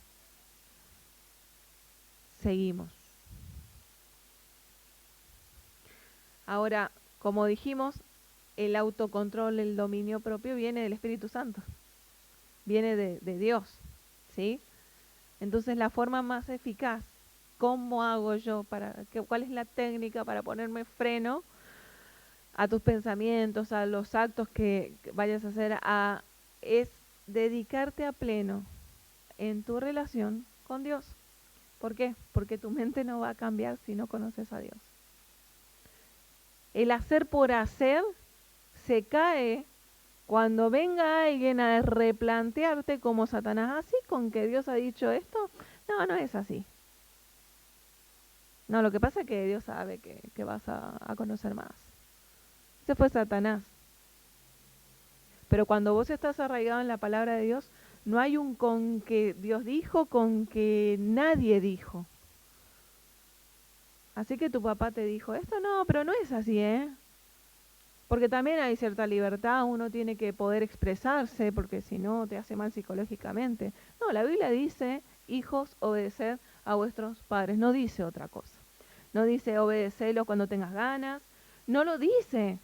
Seguimos. Ahora, como dijimos, el autocontrol, el dominio propio viene del Espíritu Santo, viene de Dios, ¿sí? Entonces la forma más eficaz, ¿cómo hago yo? ¿Cuál es la técnica para ponerme freno a tus pensamientos, a los actos que vayas a hacer? Es dedicarte a pleno en tu relación con Dios. ¿Por qué? Porque tu mente no va a cambiar si no conoces a Dios. El hacer por hacer se cae cuando venga alguien a replantearte como Satanás, así con que Dios ha dicho esto. No, no es así. No, lo que pasa es que Dios sabe que vas a conocer más. Ese fue Satanás. Pero cuando vos estás arraigado en la palabra de Dios, no hay un con que Dios dijo, con que nadie dijo. Así que tu papá te dijo, esto no, pero no es así, ¿eh? Porque también hay cierta libertad, uno tiene que poder expresarse, porque si no te hace mal psicológicamente. No, la Biblia dice, hijos, obedeced a vuestros padres, no dice otra cosa. No dice obedecerlos cuando tengas ganas, no lo dice.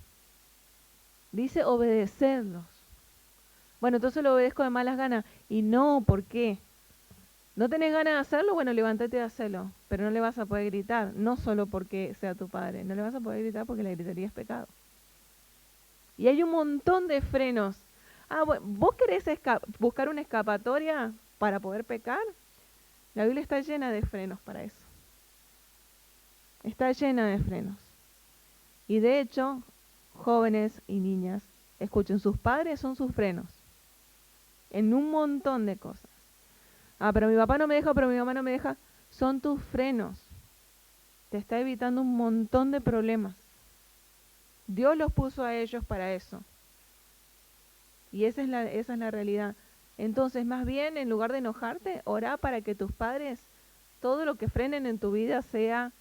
Dice obedecerlos. Bueno, entonces lo obedezco de malas ganas. Y no, ¿por qué? ¿No tenés ganas de hacerlo? Bueno, levántate y hacelo. Pero no le vas a poder gritar, no solo porque sea tu padre. No le vas a poder gritar porque la gritería es pecado. Y hay un montón de frenos. Bueno, ¿vos querés buscar una escapatoria para poder pecar? La Biblia está llena de frenos para eso. Está llena de frenos. Y de hecho, jóvenes y niñas, escuchen, sus padres son sus frenos. En un montón de cosas. Pero mi papá no me deja, pero mi mamá no me deja. Son tus frenos. Te está evitando un montón de problemas. Dios los puso a ellos para eso. Y esa es la realidad. Entonces, más bien, en lugar de enojarte, orá para que tus padres, todo lo que frenen en tu vida sea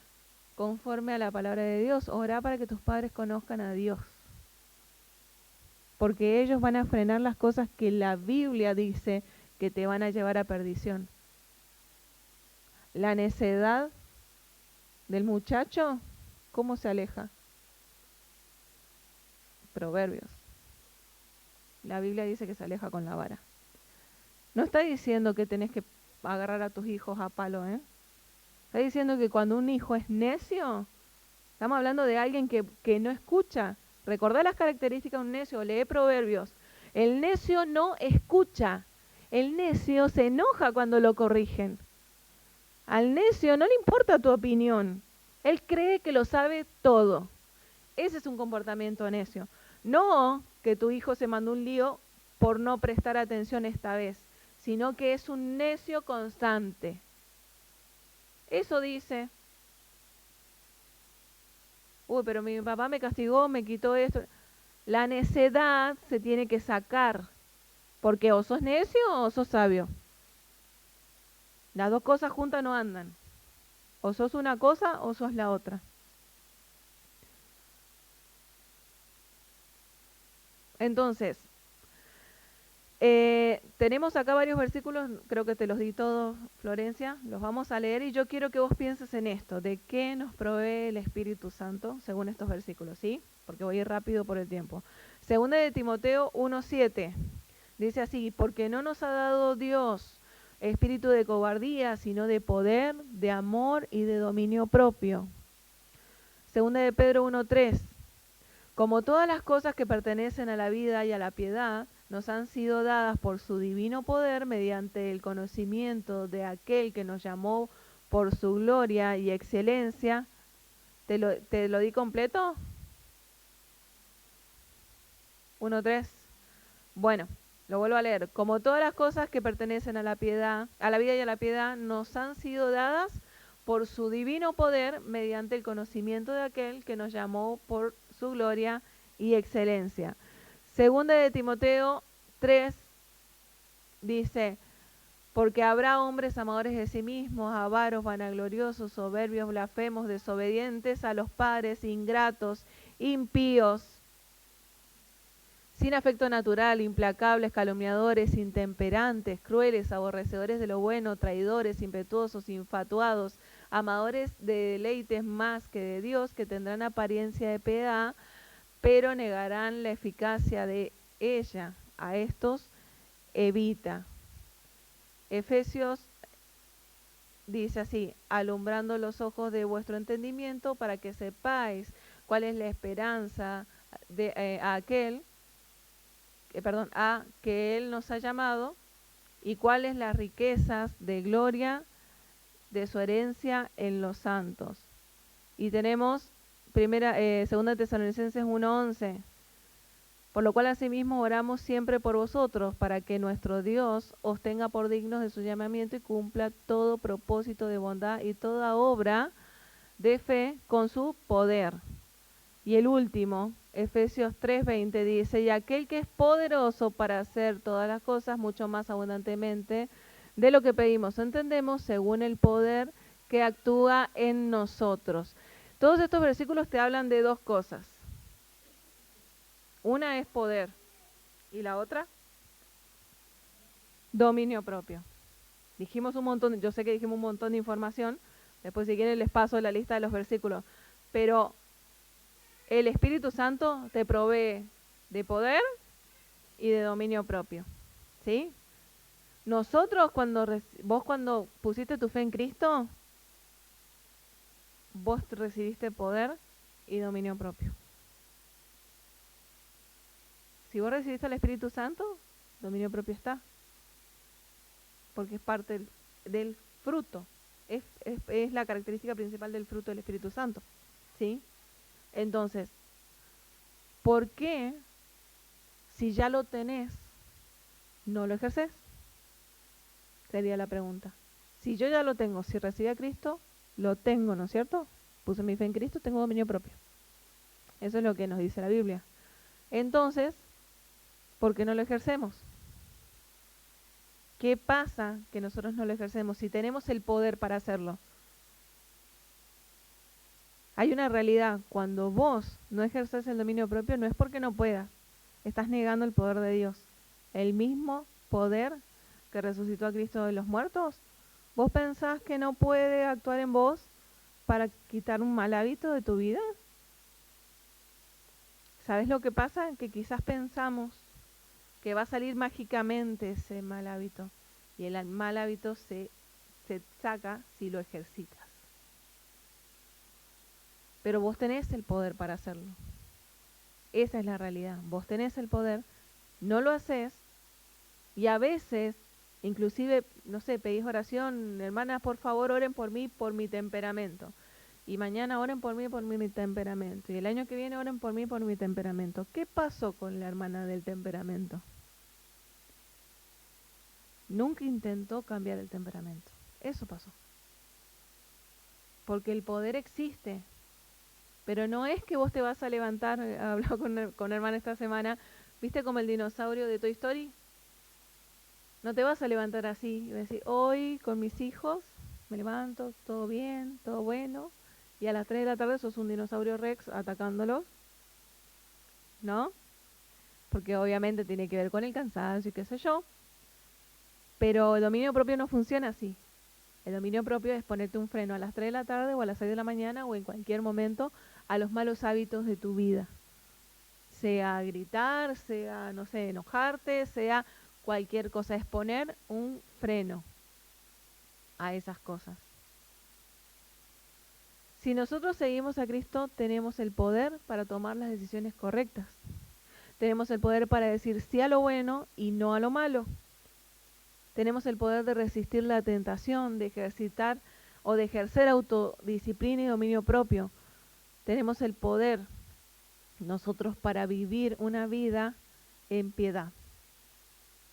conforme a la palabra de Dios. Orá para que tus padres conozcan a Dios. Porque ellos van a frenar las cosas que la Biblia dice que te van a llevar a perdición. La necedad del muchacho, ¿cómo se aleja? Proverbios. La Biblia dice que se aleja con la vara. No está diciendo que tenés que agarrar a tus hijos a palo, ¿eh? Está diciendo que cuando un hijo es necio, estamos hablando de alguien que no escucha. Recordá las características de un necio, lee Proverbios. El necio no escucha. El necio se enoja cuando lo corrigen. Al necio no le importa tu opinión. Él cree que lo sabe todo. Ese es un comportamiento necio. No que tu hijo se mandó un lío por no prestar atención esta vez, sino que es un necio constante. Eso dice, uy, pero mi papá me castigó, me quitó esto. La necedad se tiene que sacar, porque o sos necio o sos sabio. Las dos cosas juntas no andan. O sos una cosa o sos la otra. Entonces, tenemos acá varios versículos, creo que te los di todos, Florencia, los vamos a leer y yo quiero que vos pienses en esto, de qué nos provee el Espíritu Santo según estos versículos, ¿sí? Porque voy a ir rápido por el tiempo. Segunda de Timoteo 1:7, dice así, porque no nos ha dado Dios espíritu de cobardía, sino de poder, de amor y de dominio propio. Segunda de Pedro 1:3, como todas las cosas que pertenecen a la vida y a la piedad, nos han sido dadas por su divino poder mediante el conocimiento de aquel que nos llamó por su gloria y excelencia. ¿Te lo di completo? 1:3. Bueno, lo vuelvo a leer. Como todas las cosas que pertenecen a la piedad, a la vida y a la piedad, nos han sido dadas por su divino poder mediante el conocimiento de aquel que nos llamó por su gloria y excelencia. Segunda de Timoteo 3 dice, porque habrá hombres amadores de sí mismos, avaros, vanagloriosos, soberbios, blasfemos, desobedientes a los padres, ingratos, impíos, sin afecto natural, implacables, calumniadores, intemperantes, crueles, aborrecedores de lo bueno, traidores, impetuosos, infatuados, amadores de deleites más que de Dios, que tendrán apariencia de piedad, pero negarán la eficacia de ella. A estos evita. Efesios dice así, alumbrando los ojos de vuestro entendimiento para que sepáis cuál es la esperanza de a que Él nos ha llamado y cuáles las riquezas de gloria de su herencia en los santos. Y tenemos segunda Tesalonicenses 1:11, por lo cual asimismo oramos siempre por vosotros, para que nuestro Dios os tenga por dignos de su llamamiento y cumpla todo propósito de bondad y toda obra de fe con su poder. Y el último, Efesios 3:20 dice, y aquel que es poderoso para hacer todas las cosas mucho más abundantemente de lo que pedimos o entendemos, según el poder que actúa en nosotros. Todos estos versículos te hablan de dos cosas. Una es poder y la otra, dominio propio. Dijimos un montón, yo sé que dijimos un montón de información, después si quieren les paso la lista de los versículos, pero el Espíritu Santo te provee de poder y de dominio propio, ¿sí? Nosotros vos cuando pusiste tu fe en Cristo, vos recibiste poder y dominio propio. Si vos recibiste al Espíritu Santo, dominio propio está, porque es parte del fruto, es la característica principal del fruto del Espíritu Santo, ¿sí? Entonces, ¿por qué si ya lo tenés, no lo ejerces? Sería la pregunta. Si yo ya lo tengo, si recibí a Cristo, lo tengo, ¿no es cierto? Puse mi fe en Cristo, tengo dominio propio. Eso es lo que nos dice la Biblia. Entonces, ¿por qué no lo ejercemos? ¿Qué pasa que nosotros no lo ejercemos si tenemos el poder para hacerlo? Hay una realidad, cuando vos no ejerces el dominio propio, no es porque no puedas, estás negando el poder de Dios. El mismo poder que resucitó a Cristo de los muertos, ¿vos pensás que no puede actuar en vos para quitar un mal hábito de tu vida? ¿Sabes lo que pasa? Que quizás pensamos que va a salir mágicamente ese mal hábito y el mal hábito se saca si lo ejercitas. Pero vos tenés el poder para hacerlo. Esa es la realidad. Vos tenés el poder, no lo haces y a veces, inclusive, no sé, pedís oración, hermanas, por favor, oren por mí, por mi temperamento. y mañana oren por mí y por mi temperamento, y el año que viene oren por mí y por mi temperamento. ¿Qué pasó con la hermana del temperamento? Nunca intentó cambiar el temperamento. Eso pasó. Porque el poder existe, pero no es que vos te vas a levantar, hablaba con hermana esta semana, ¿viste como el dinosaurio de Toy Story? No te vas a levantar así y vas a decir, hoy con mis hijos me levanto, todo bien, todo bueno, y a las 3 de la tarde sos un dinosaurio Rex atacándolos, ¿no? Porque obviamente tiene que ver con el cansancio y qué sé yo, pero el dominio propio no funciona así. El dominio propio es ponerte un freno a las 3 de la tarde o a las 6 de la mañana o en cualquier momento a los malos hábitos de tu vida. Sea gritar, sea, no sé, enojarte, sea cualquier cosa. Es poner un freno a esas cosas. Si nosotros seguimos a Cristo, tenemos el poder para tomar las decisiones correctas. Tenemos el poder para decir sí a lo bueno y no a lo malo. Tenemos el poder de resistir la tentación, de ejercitar o de ejercer autodisciplina y dominio propio. Tenemos el poder nosotros para vivir una vida en piedad.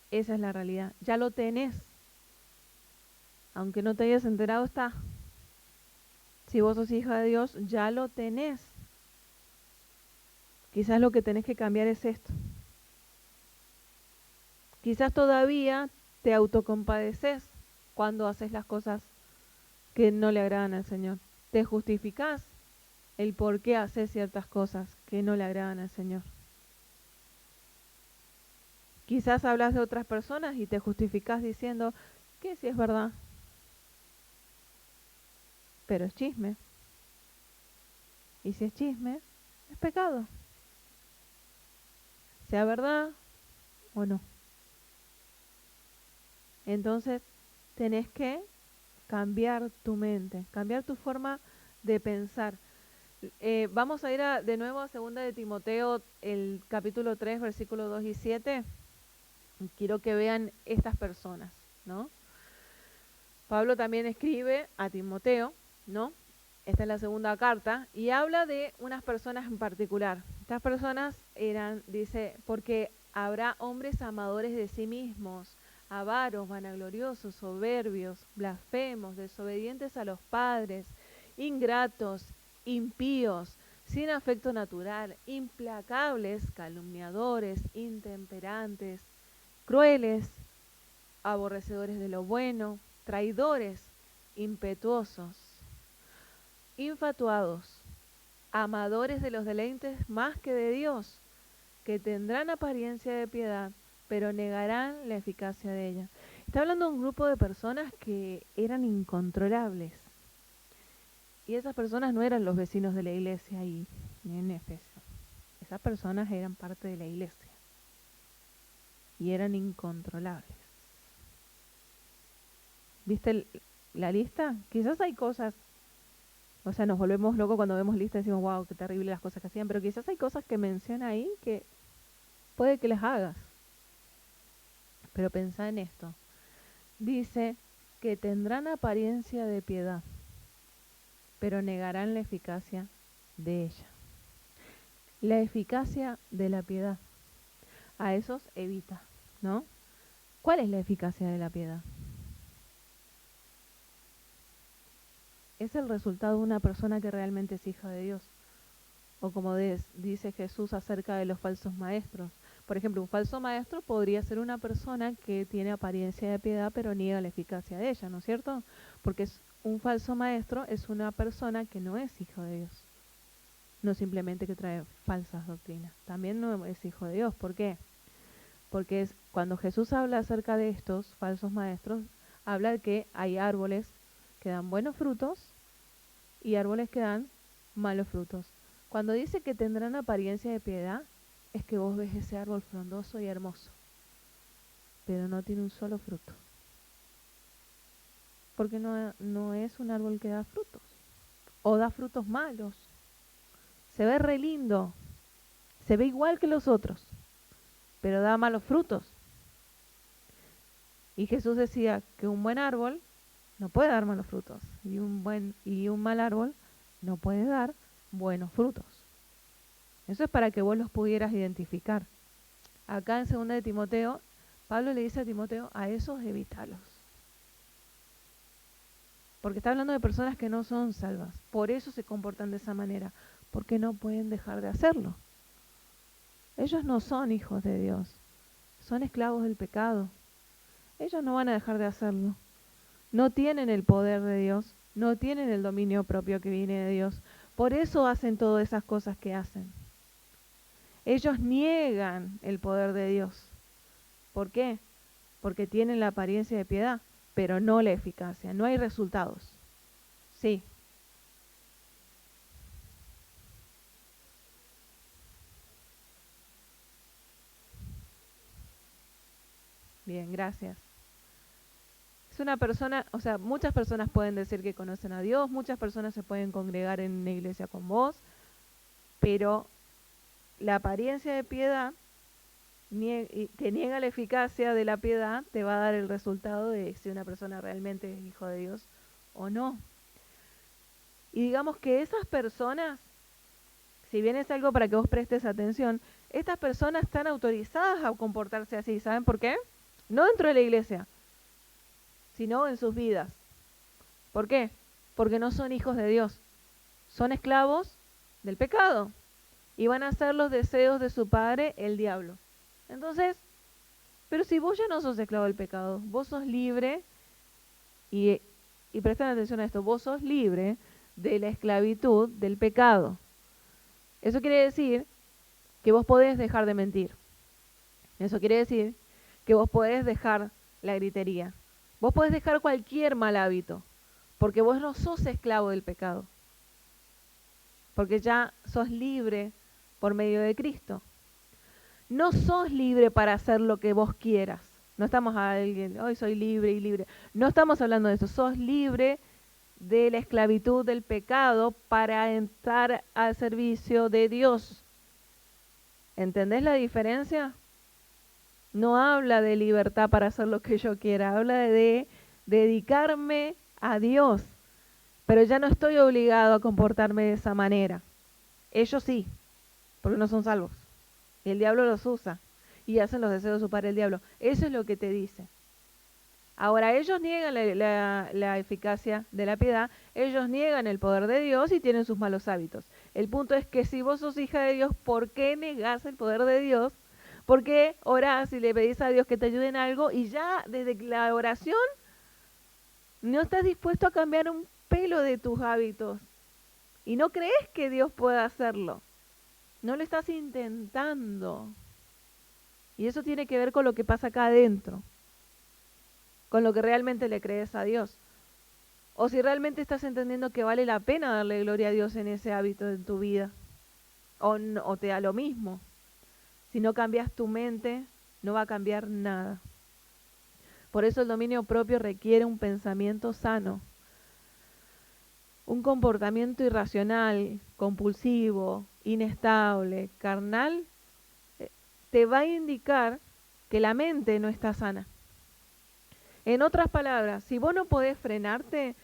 Esa es la realidad. Ya lo tenés. Aunque no te hayas enterado, está. Si vos sos hija de Dios, ya lo tenés. Quizás lo que tenés que cambiar es esto. Quizás todavía te autocompadeces cuando haces las cosas que no le agradan al Señor. Te justificás el por qué haces ciertas cosas que no le agradan al Señor. Quizás hablas de otras personas y te justificás diciendo que sí es verdad, pero es chisme. Y si es chisme, es pecado. Sea verdad o no. Entonces, tenés que cambiar tu mente, cambiar tu forma de pensar. Vamos a ir de nuevo a 2 de Timoteo, el capítulo 3, versículos 2 y 7. Quiero que vean estas personas, ¿no? Pablo también escribe a Timoteo, ¿no? Esta es la segunda carta, y habla de unas personas en particular. Estas personas eran, dice, porque habrá hombres amadores de sí mismos, avaros, vanagloriosos, soberbios, blasfemos, desobedientes a los padres, ingratos, impíos, sin afecto natural, implacables, calumniadores, intemperantes, crueles, aborrecedores de lo bueno, traidores, impetuosos, infatuados, amadores de los deleites más que de Dios, que tendrán apariencia de piedad, pero negarán la eficacia de ella. Está hablando de un grupo de personas que eran incontrolables. Y esas personas no eran los vecinos de la iglesia ahí, ni en Efesio. Esas personas eran parte de la iglesia. Y eran incontrolables. ¿Viste la lista? Quizás hay cosas, o sea, nos volvemos locos cuando vemos listas y decimos, wow, qué terrible las cosas que hacían, pero quizás hay cosas que menciona ahí que puede que las hagas. Pero pensá en esto. Dice que tendrán apariencia de piedad, pero negarán la eficacia de ella. La eficacia de la piedad. A esos evita, ¿no? ¿Cuál es la eficacia de la piedad? Es el resultado de una persona que realmente es hija de Dios. O como dice Jesús acerca de los falsos maestros. Por ejemplo, un falso maestro podría ser una persona que tiene apariencia de piedad pero niega la eficacia de ella, ¿no es cierto? Porque un falso maestro es una persona que no es hijo de Dios. No simplemente que trae falsas doctrinas. También no es hijo de Dios. ¿Por qué? Porque cuando Jesús habla acerca de estos falsos maestros, habla de que hay árboles que dan buenos frutos y árboles que dan malos frutos. Cuando dice que tendrán apariencia de piedad, es que vos ves ese árbol frondoso y hermoso, pero no tiene un solo fruto. Porque no es un árbol que da frutos, o da frutos malos. Se ve re lindo, se ve igual que los otros, pero da malos frutos. Y Jesús decía que un buen árbol no puede dar malos frutos, y un mal árbol no puede dar buenos frutos. Eso es para que vos los pudieras identificar. Acá en 2 de Timoteo, Pablo le dice a Timoteo, a esos evítalos. Porque está hablando de personas que no son salvas. Por eso se comportan de esa manera. Porque no pueden dejar de hacerlo. Ellos no son hijos de Dios. Son esclavos del pecado. Ellos no van a dejar de hacerlo. No tienen el poder de Dios. No tienen el dominio propio que viene de Dios. Por eso hacen todas esas cosas que hacen. Ellos niegan el poder de Dios. ¿Por qué? Porque tienen la apariencia de piedad, pero no la eficacia. No hay resultados. Sí. Bien, gracias. Es una persona, o sea, muchas personas pueden decir que conocen a Dios, muchas personas se pueden congregar en una iglesia con vos, pero la apariencia de piedad que niega la eficacia de la piedad te va a dar el resultado de si una persona realmente es hijo de Dios o no. Y digamos que esas personas, si bien es algo para que vos prestes atención, estas personas están autorizadas a comportarse así. ¿Saben por qué? No dentro de la iglesia, sino en sus vidas. ¿Por qué? Porque no son hijos de Dios. Son esclavos del pecado. Y van a hacer los deseos de su padre, el diablo. Entonces, pero si vos ya no sos esclavo del pecado, vos sos libre, y presten atención a esto, vos sos libre de la esclavitud del pecado. Eso quiere decir que vos podés dejar de mentir. Eso quiere decir que vos podés dejar la gritería. Vos podés dejar cualquier mal hábito, porque vos no sos esclavo del pecado, porque ya sos libre por medio de Cristo. No sos libre para hacer lo que vos quieras. No estamos a alguien, hoy soy libre y libre. No estamos hablando de eso. Sos libre de la esclavitud del pecado para entrar al servicio de Dios. ¿Entendés la diferencia? No habla de libertad para hacer lo que yo quiera, habla de dedicarme a Dios. Pero ya no estoy obligado a comportarme de esa manera. Ellos sí, porque no son salvos. Y el diablo los usa y hacen los deseos de su padre el diablo. Eso es lo que te dice. Ahora, ellos niegan la eficacia de la piedad, ellos niegan el poder de Dios y tienen sus malos hábitos. El punto es que si vos sos hija de Dios, ¿por qué negás el poder de Dios? ¿Por qué orás y le pedís a Dios que te ayude en algo y ya desde la oración no estás dispuesto a cambiar un pelo de tus hábitos? Y no crees que Dios pueda hacerlo. No lo estás intentando. Y eso tiene que ver con lo que pasa acá adentro, con lo que realmente le crees a Dios. O si realmente estás entendiendo que vale la pena darle gloria a Dios en ese hábito en tu vida. O te da lo mismo. Si no cambias tu mente, no va a cambiar nada. Por eso el dominio propio requiere un pensamiento sano. Un comportamiento irracional, compulsivo, inestable, carnal, te va a indicar que la mente no está sana. En otras palabras, si vos no podés frenarte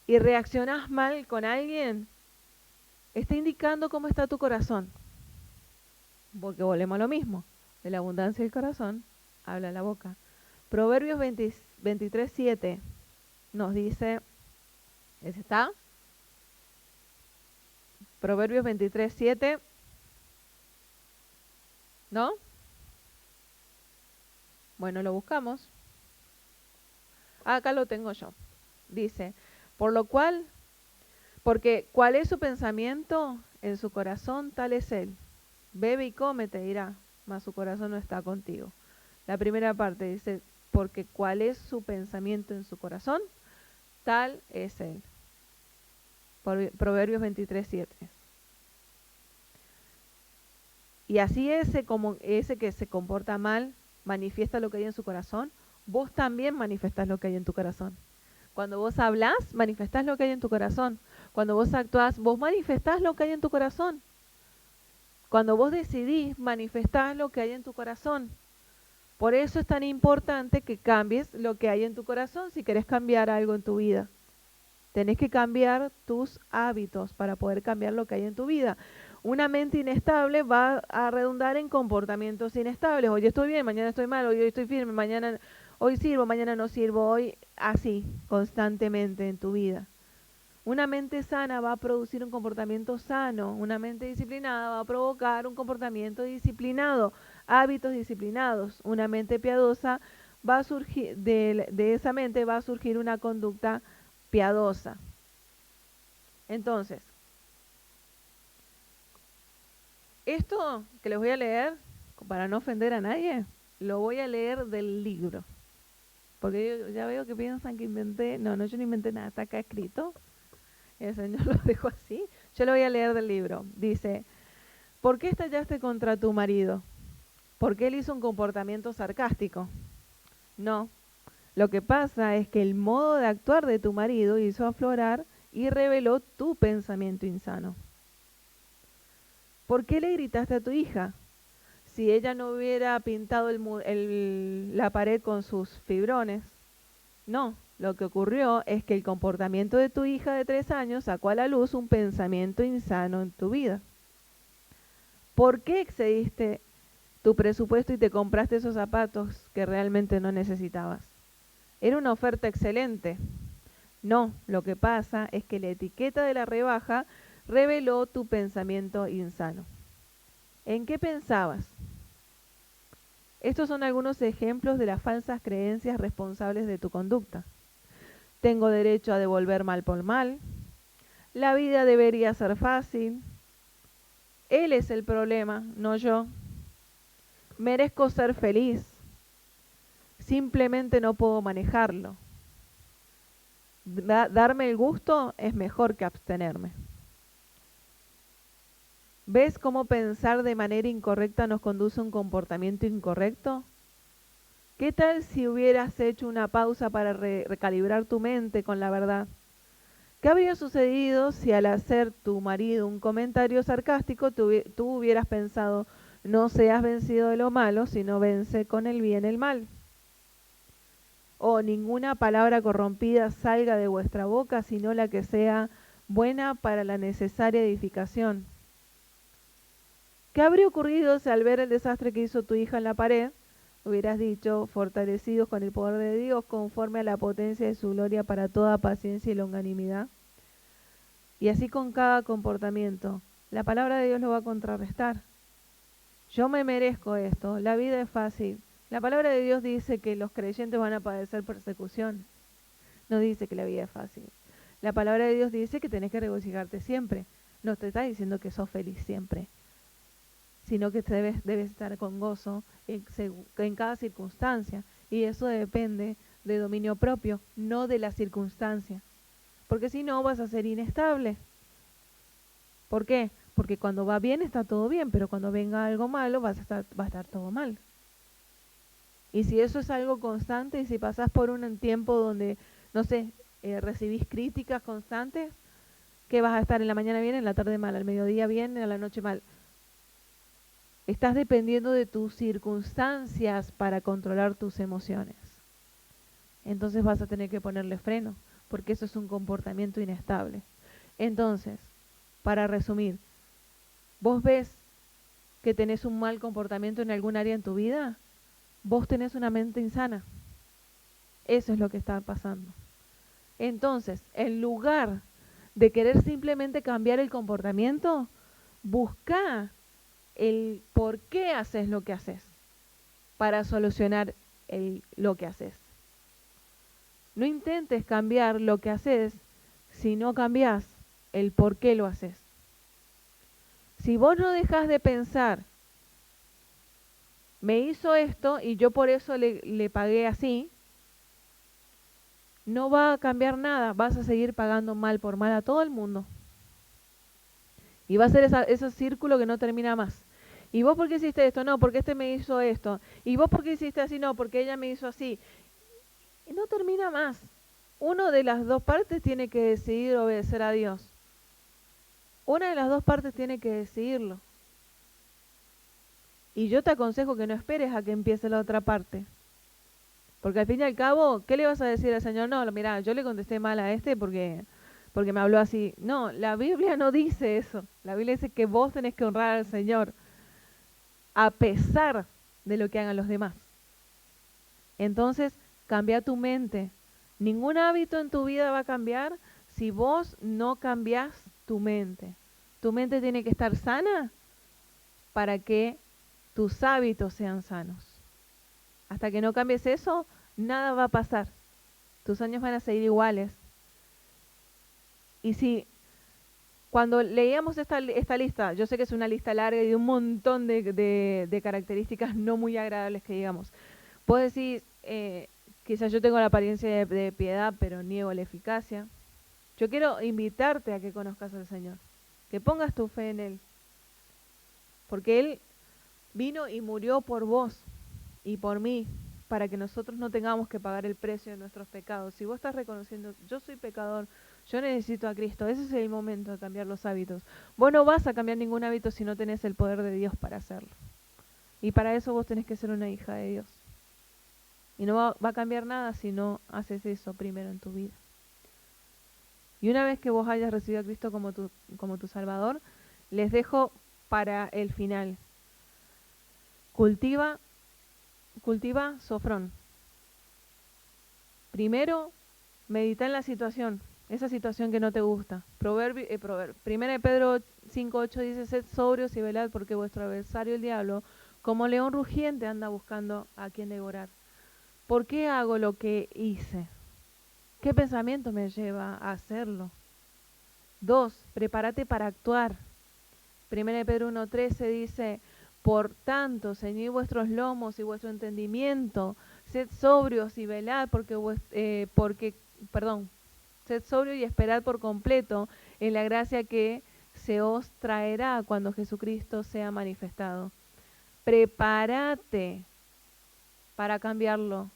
y reaccionás mal con alguien, está indicando cómo está tu corazón. Porque volvemos a lo mismo. De la abundancia del corazón habla la boca. Proverbios 23:7 nos dice, ¿ese está? Proverbios 23:7, ¿no? Bueno, lo buscamos. Acá lo tengo yo. Dice, porque cuál es su pensamiento en su corazón, tal es él. Bebe y come, te dirá, mas su corazón no está contigo. La primera parte dice, porque cuál es su pensamiento en su corazón, tal es él. Proverbios 23:7. Y así ese que se comporta mal, manifiesta lo que hay en su corazón, vos también manifestás lo que hay en tu corazón. Cuando vos hablás, manifestás lo que hay en tu corazón. Cuando vos actuás, vos manifestás lo que hay en tu corazón. Cuando vos decidís, manifestás lo que hay en tu corazón. Por eso es tan importante que cambies lo que hay en tu corazón si querés cambiar algo en tu vida. Tenés que cambiar tus hábitos para poder cambiar lo que hay en tu vida. Una mente inestable va a redundar en comportamientos inestables. Hoy estoy bien, mañana estoy mal, hoy estoy firme, mañana hoy sirvo, mañana no sirvo, hoy así, constantemente en tu vida. Una mente sana va a producir un comportamiento sano. Una mente disciplinada va a provocar un comportamiento disciplinado, hábitos disciplinados. Una mente piadosa va a surgir, de esa mente va a surgir una conducta piadosa. Entonces, esto que les voy a leer, para no ofender a nadie, lo voy a leer del libro. Porque yo ya veo que piensan que inventé. No, yo no inventé nada, está acá escrito. El Señor lo dejó así. Yo lo voy a leer del libro. Dice, ¿por qué estallaste contra tu marido? ¿Porque él hizo un comportamiento sarcástico? No. Lo que pasa es que el modo de actuar de tu marido hizo aflorar y reveló tu pensamiento insano. ¿Por qué le gritaste a tu hija? Si ella no hubiera pintado la pared con sus fibrones. No, lo que ocurrió es que el comportamiento de tu hija de 3 años sacó a la luz un pensamiento insano en tu vida. ¿Por qué excediste tu presupuesto y te compraste esos zapatos que realmente no necesitabas? Era una oferta excelente. No, lo que pasa es que la etiqueta de la rebaja reveló tu pensamiento insano. ¿En qué pensabas? Estos son algunos ejemplos de las falsas creencias responsables de tu conducta. Tengo derecho a devolver mal por mal. La vida debería ser fácil. Él es el problema, no yo. Merezco ser feliz. Simplemente no puedo manejarlo. Darme el gusto es mejor que abstenerme. ¿Ves cómo pensar de manera incorrecta nos conduce a un comportamiento incorrecto? ¿Qué tal si hubieras hecho una pausa para recalibrar tu mente con la verdad? ¿Qué habría sucedido si al hacer tu marido un comentario sarcástico tú hubieras pensado, no seas vencido de lo malo, sino vence con el bien el mal? O ninguna palabra corrompida salga de vuestra boca, sino la que sea buena para la necesaria edificación. ¿Qué habría ocurrido si al ver el desastre que hizo tu hija en la pared, hubieras dicho, fortalecidos con el poder de Dios, conforme a la potencia de su gloria para toda paciencia y longanimidad? Y así con cada comportamiento. La palabra de Dios lo va a contrarrestar. Yo me merezco esto, la vida es fácil. La palabra de Dios dice que los creyentes van a padecer persecución. No dice que la vida es fácil. La palabra de Dios dice que tenés que regocijarte siempre. No te está diciendo que sos feliz siempre, sino que debes estar con gozo en cada circunstancia. Y eso depende de dominio propio, no de la circunstancia. Porque si no, vas a ser inestable. ¿Por qué? Porque cuando va bien está todo bien, pero cuando venga algo malo va a estar todo mal. Y si eso es algo constante y si pasás por un tiempo donde, no sé, recibís críticas constantes, que vas a estar en la mañana bien, en la tarde mal, al mediodía bien, a la noche mal. Estás dependiendo de tus circunstancias para controlar tus emociones. Entonces vas a tener que ponerle freno, porque eso es un comportamiento inestable. Entonces, para resumir, ¿vos ves que tenés un mal comportamiento en algún área en tu vida? Vos tenés una mente insana. Eso es lo que está pasando. Entonces, en lugar de querer simplemente cambiar el comportamiento, busca el por qué haces lo que haces para solucionar lo que haces. No intentes cambiar lo que haces si no cambias el por qué lo haces. Si vos no dejas de pensar, me hizo esto y yo por eso le pagué así, no va a cambiar nada, vas a seguir pagando mal por mal a todo el mundo. Y va a ser ese círculo que no termina más. ¿Y vos por qué hiciste esto? No, porque este me hizo esto. ¿Y vos por qué hiciste así? No, porque ella me hizo así. Y no termina más. Uno de las dos partes tiene que decidir obedecer a Dios. Una de las dos partes tiene que decidirlo. Y yo te aconsejo que no esperes a que empiece la otra parte. Porque al fin y al cabo, ¿qué le vas a decir al Señor? No, mira, yo le contesté mal a este porque porque me habló así. No, la Biblia no dice eso. La Biblia dice que vos tenés que honrar al Señor a pesar de lo que hagan los demás. Entonces, cambia tu mente. Ningún hábito en tu vida va a cambiar si vos no cambias tu mente. Tu mente tiene que estar sana para que tus hábitos sean sanos. Hasta que no cambies eso, nada va a pasar. Tus años van a seguir iguales. Y si cuando leíamos esta lista, yo sé que es una lista larga y de un montón de características no muy agradables que digamos. Puedo decir, quizás yo tengo la apariencia de piedad, pero niego la eficacia. Yo quiero invitarte a que conozcas al Señor, que pongas tu fe en Él, porque Él vino y murió por vos y por mí, para que nosotros no tengamos que pagar el precio de nuestros pecados. Si vos estás reconociendo, yo soy pecador, yo necesito a Cristo, ese es el momento de cambiar los hábitos. Vos no vas a cambiar ningún hábito si no tenés el poder de Dios para hacerlo. Y para eso vos tenés que ser una hija de Dios. Y no va a cambiar nada si no haces eso primero en tu vida. Y una vez que vos hayas recibido a Cristo como tu Salvador, les dejo para el final. Cultiva sofrón. Primero, medita en la situación, esa situación que no te gusta. Primera de Pedro 5:8 dice, sed sobrios y velad porque vuestro adversario el diablo, como león rugiente, anda buscando a quien devorar. ¿Por qué hago lo que hice? ¿Qué pensamiento me lleva a hacerlo? 2. Prepárate para actuar. Primera de Pedro 1:13 dice, por tanto, ceñid vuestros lomos y vuestro entendimiento, sed sobrios y velad sed sobrio y esperad por completo en la gracia que se os traerá cuando Jesucristo sea manifestado. Prepárate para cambiarlo.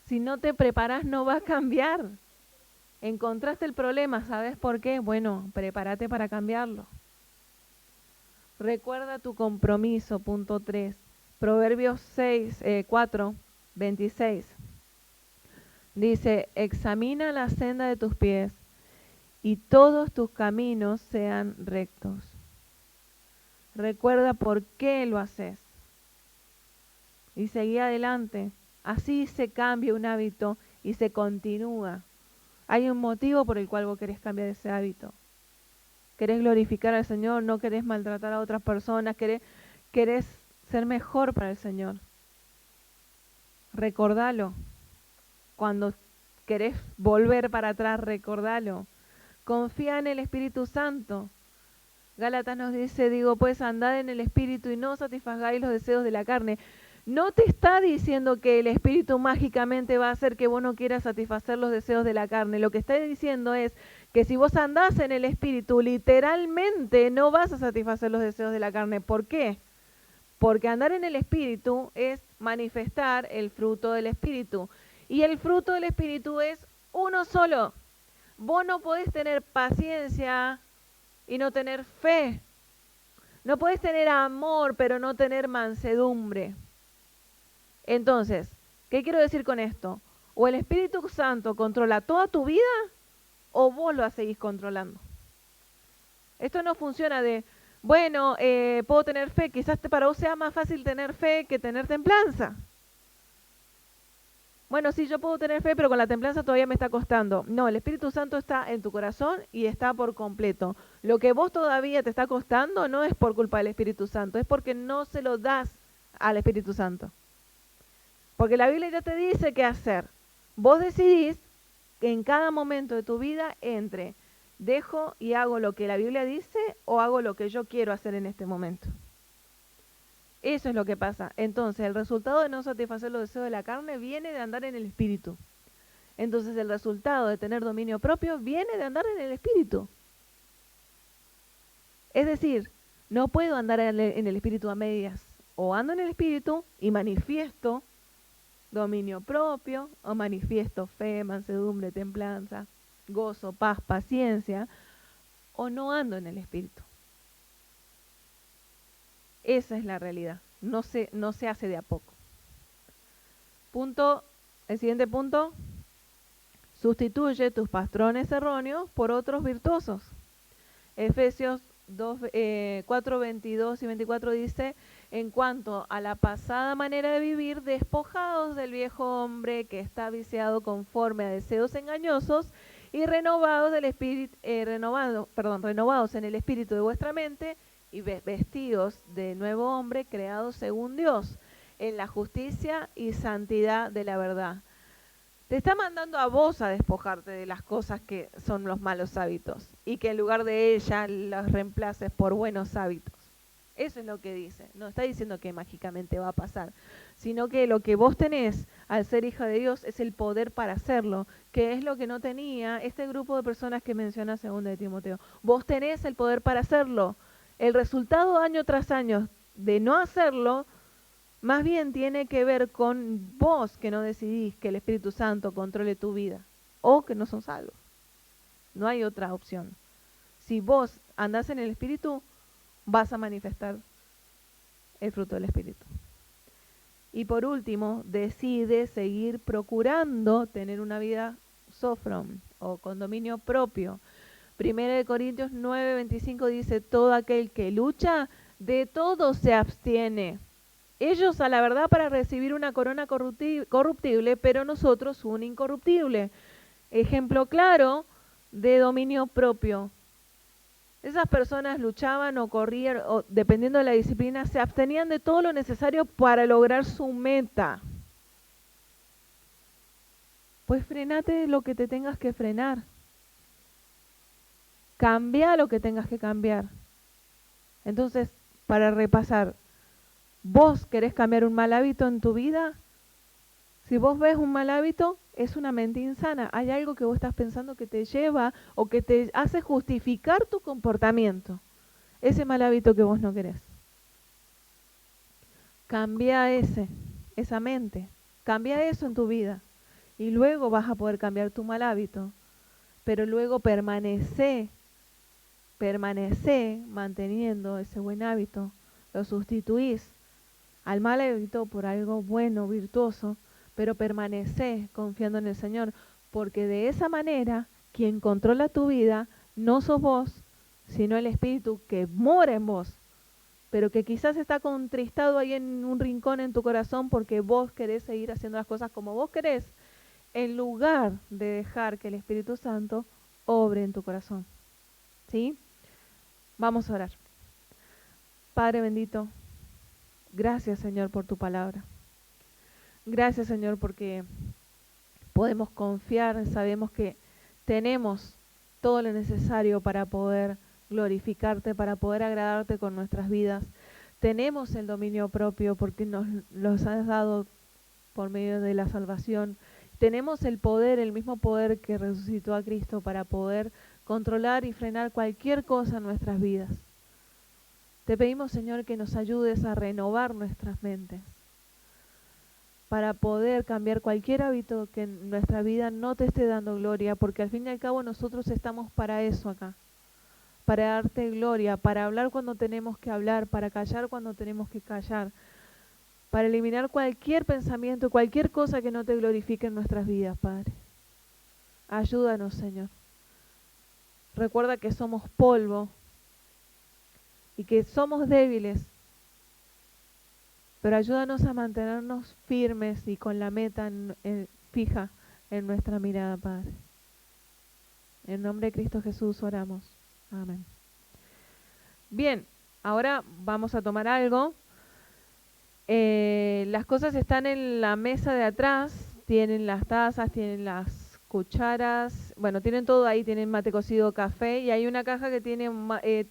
Si no te preparas, no va a cambiar. Encontraste el problema, ¿sabes por qué? Bueno, prepárate para cambiarlo. Recuerda tu compromiso, punto 3. Proverbios 4:26. Dice, examina la senda de tus pies y todos tus caminos sean rectos. Recuerda por qué lo haces. Y seguí adelante. Así se cambia un hábito y se continúa. Hay un motivo por el cual vos querés cambiar ese hábito. Querés glorificar al Señor, no querés maltratar a otras personas, querés ser mejor para el Señor. Recordalo. Cuando querés volver para atrás, recordalo. Confía en el Espíritu Santo. Gálatas nos dice, digo, pues andad en el Espíritu y no satisfagáis los deseos de la carne. No te está diciendo que el Espíritu mágicamente va a hacer que vos no quieras satisfacer los deseos de la carne. Lo que está diciendo es que si vos andás en el Espíritu, literalmente no vas a satisfacer los deseos de la carne. ¿Por qué? Porque andar en el Espíritu es manifestar el fruto del Espíritu. Y el fruto del Espíritu es uno solo. Vos no podés tener paciencia y no tener fe. No podés tener amor, pero no tener mansedumbre. Entonces, ¿qué quiero decir con esto? O el Espíritu Santo controla toda tu vida o vos lo seguís controlando. Esto no funciona de, bueno, puedo tener fe, quizás para vos sea más fácil tener fe que tener templanza. Bueno, sí, yo puedo tener fe, pero con la templanza todavía me está costando. No, el Espíritu Santo está en tu corazón y está por completo. Lo que vos todavía te está costando no es por culpa del Espíritu Santo, es porque no se lo das al Espíritu Santo. Porque la Biblia ya te dice qué hacer. Vos decidís en cada momento de tu vida entre dejo y hago lo que la Biblia dice o hago lo que yo quiero hacer en este momento. Eso es lo que pasa. Entonces, el resultado de no satisfacer los deseos de la carne viene de andar en el Espíritu. Entonces, el resultado de tener dominio propio viene de andar en el Espíritu. Es decir, no puedo andar en el Espíritu a medias. O ando en el Espíritu y manifiesto dominio propio, o manifiesto fe, mansedumbre, templanza, gozo, paz, paciencia, o no ando en el Espíritu. Esa es la realidad. No se hace de a poco. El siguiente punto, Sustituye tus patrones erróneos por otros virtuosos. Efesios 4, 22 y 24 dice, en cuanto a la pasada manera de vivir, despojados del viejo hombre que está viciado conforme a deseos engañosos y renovados renovados en el espíritu de vuestra mente y vestidos de nuevo hombre creado según Dios, en la justicia y santidad de la verdad. Te está mandando a vos a despojarte de las cosas que son los malos hábitos y que en lugar de ellas las reemplaces por buenos hábitos. Eso es lo que dice. No está diciendo que mágicamente va a pasar, sino que lo que vos tenés al ser hija de Dios es el poder para hacerlo, que es lo que no tenía este grupo de personas que menciona 2 de Timoteo. Vos tenés el poder para hacerlo. El resultado año tras año de no hacerlo más bien tiene que ver con vos que no decidís que el Espíritu Santo controle tu vida o que no sos salvos. No hay otra opción. Si vos andás en el Espíritu, vas a manifestar el fruto del Espíritu. Y por último, decide seguir procurando tener una vida sofron o con dominio propio. 1 Corintios 9:25 dice, todo aquel que lucha, de todo se abstiene. Ellos a la verdad para recibir una corona corruptible, pero nosotros un incorruptible. Ejemplo claro de dominio propio. Esas personas luchaban o corrían, o dependiendo de la disciplina, se abstenían de todo lo necesario para lograr su meta. Pues frenate lo que te tengas que frenar. Cambia lo que tengas que cambiar. Entonces, para repasar, ¿vos querés cambiar un mal hábito en tu vida? Si vos ves un mal hábito, es una mente insana. Hay algo que vos estás pensando que te lleva o que te hace justificar tu comportamiento. Ese mal hábito que vos no querés. Cambia esa mente. Cambia eso en tu vida. Y luego vas a poder cambiar tu mal hábito. Pero luego permanece manteniendo ese buen hábito. Lo sustituís al mal hábito por algo bueno, virtuoso, pero permanece confiando en el Señor, porque de esa manera quien controla tu vida no sos vos, sino el Espíritu que mora en vos, pero que quizás está contristado ahí en un rincón en tu corazón porque vos querés seguir haciendo las cosas como vos querés, en lugar de dejar que el Espíritu Santo obre en tu corazón. ¿Sí? Vamos a orar. Padre bendito, gracias Señor por tu palabra. Gracias Señor porque podemos confiar, sabemos que tenemos todo lo necesario para poder glorificarte, para poder agradarte con nuestras vidas. Tenemos el dominio propio porque nos los has dado por medio de la salvación. Tenemos el poder, el mismo poder que resucitó a Cristo para poder controlar y frenar cualquier cosa en nuestras vidas. Te pedimos, Señor, que nos ayudes a renovar nuestras mentes para poder cambiar cualquier hábito que en nuestra vida no te esté dando gloria, porque al fin y al cabo nosotros estamos para eso acá, para darte gloria, para hablar cuando tenemos que hablar, para callar cuando tenemos que callar, para eliminar cualquier pensamiento, cualquier cosa que no te glorifique en nuestras vidas, Padre. Ayúdanos, Señor. Recuerda que somos polvo y que somos débiles, pero ayúdanos a mantenernos firmes y con la meta fija en nuestra mirada, Padre. En nombre de Cristo Jesús oramos. Amén. Bien, ahora vamos a tomar algo. Las cosas están en la mesa de atrás, tienen las tazas, tienen las cucharas, bueno, tienen todo ahí, tienen mate cocido, café, y hay una caja que tiene té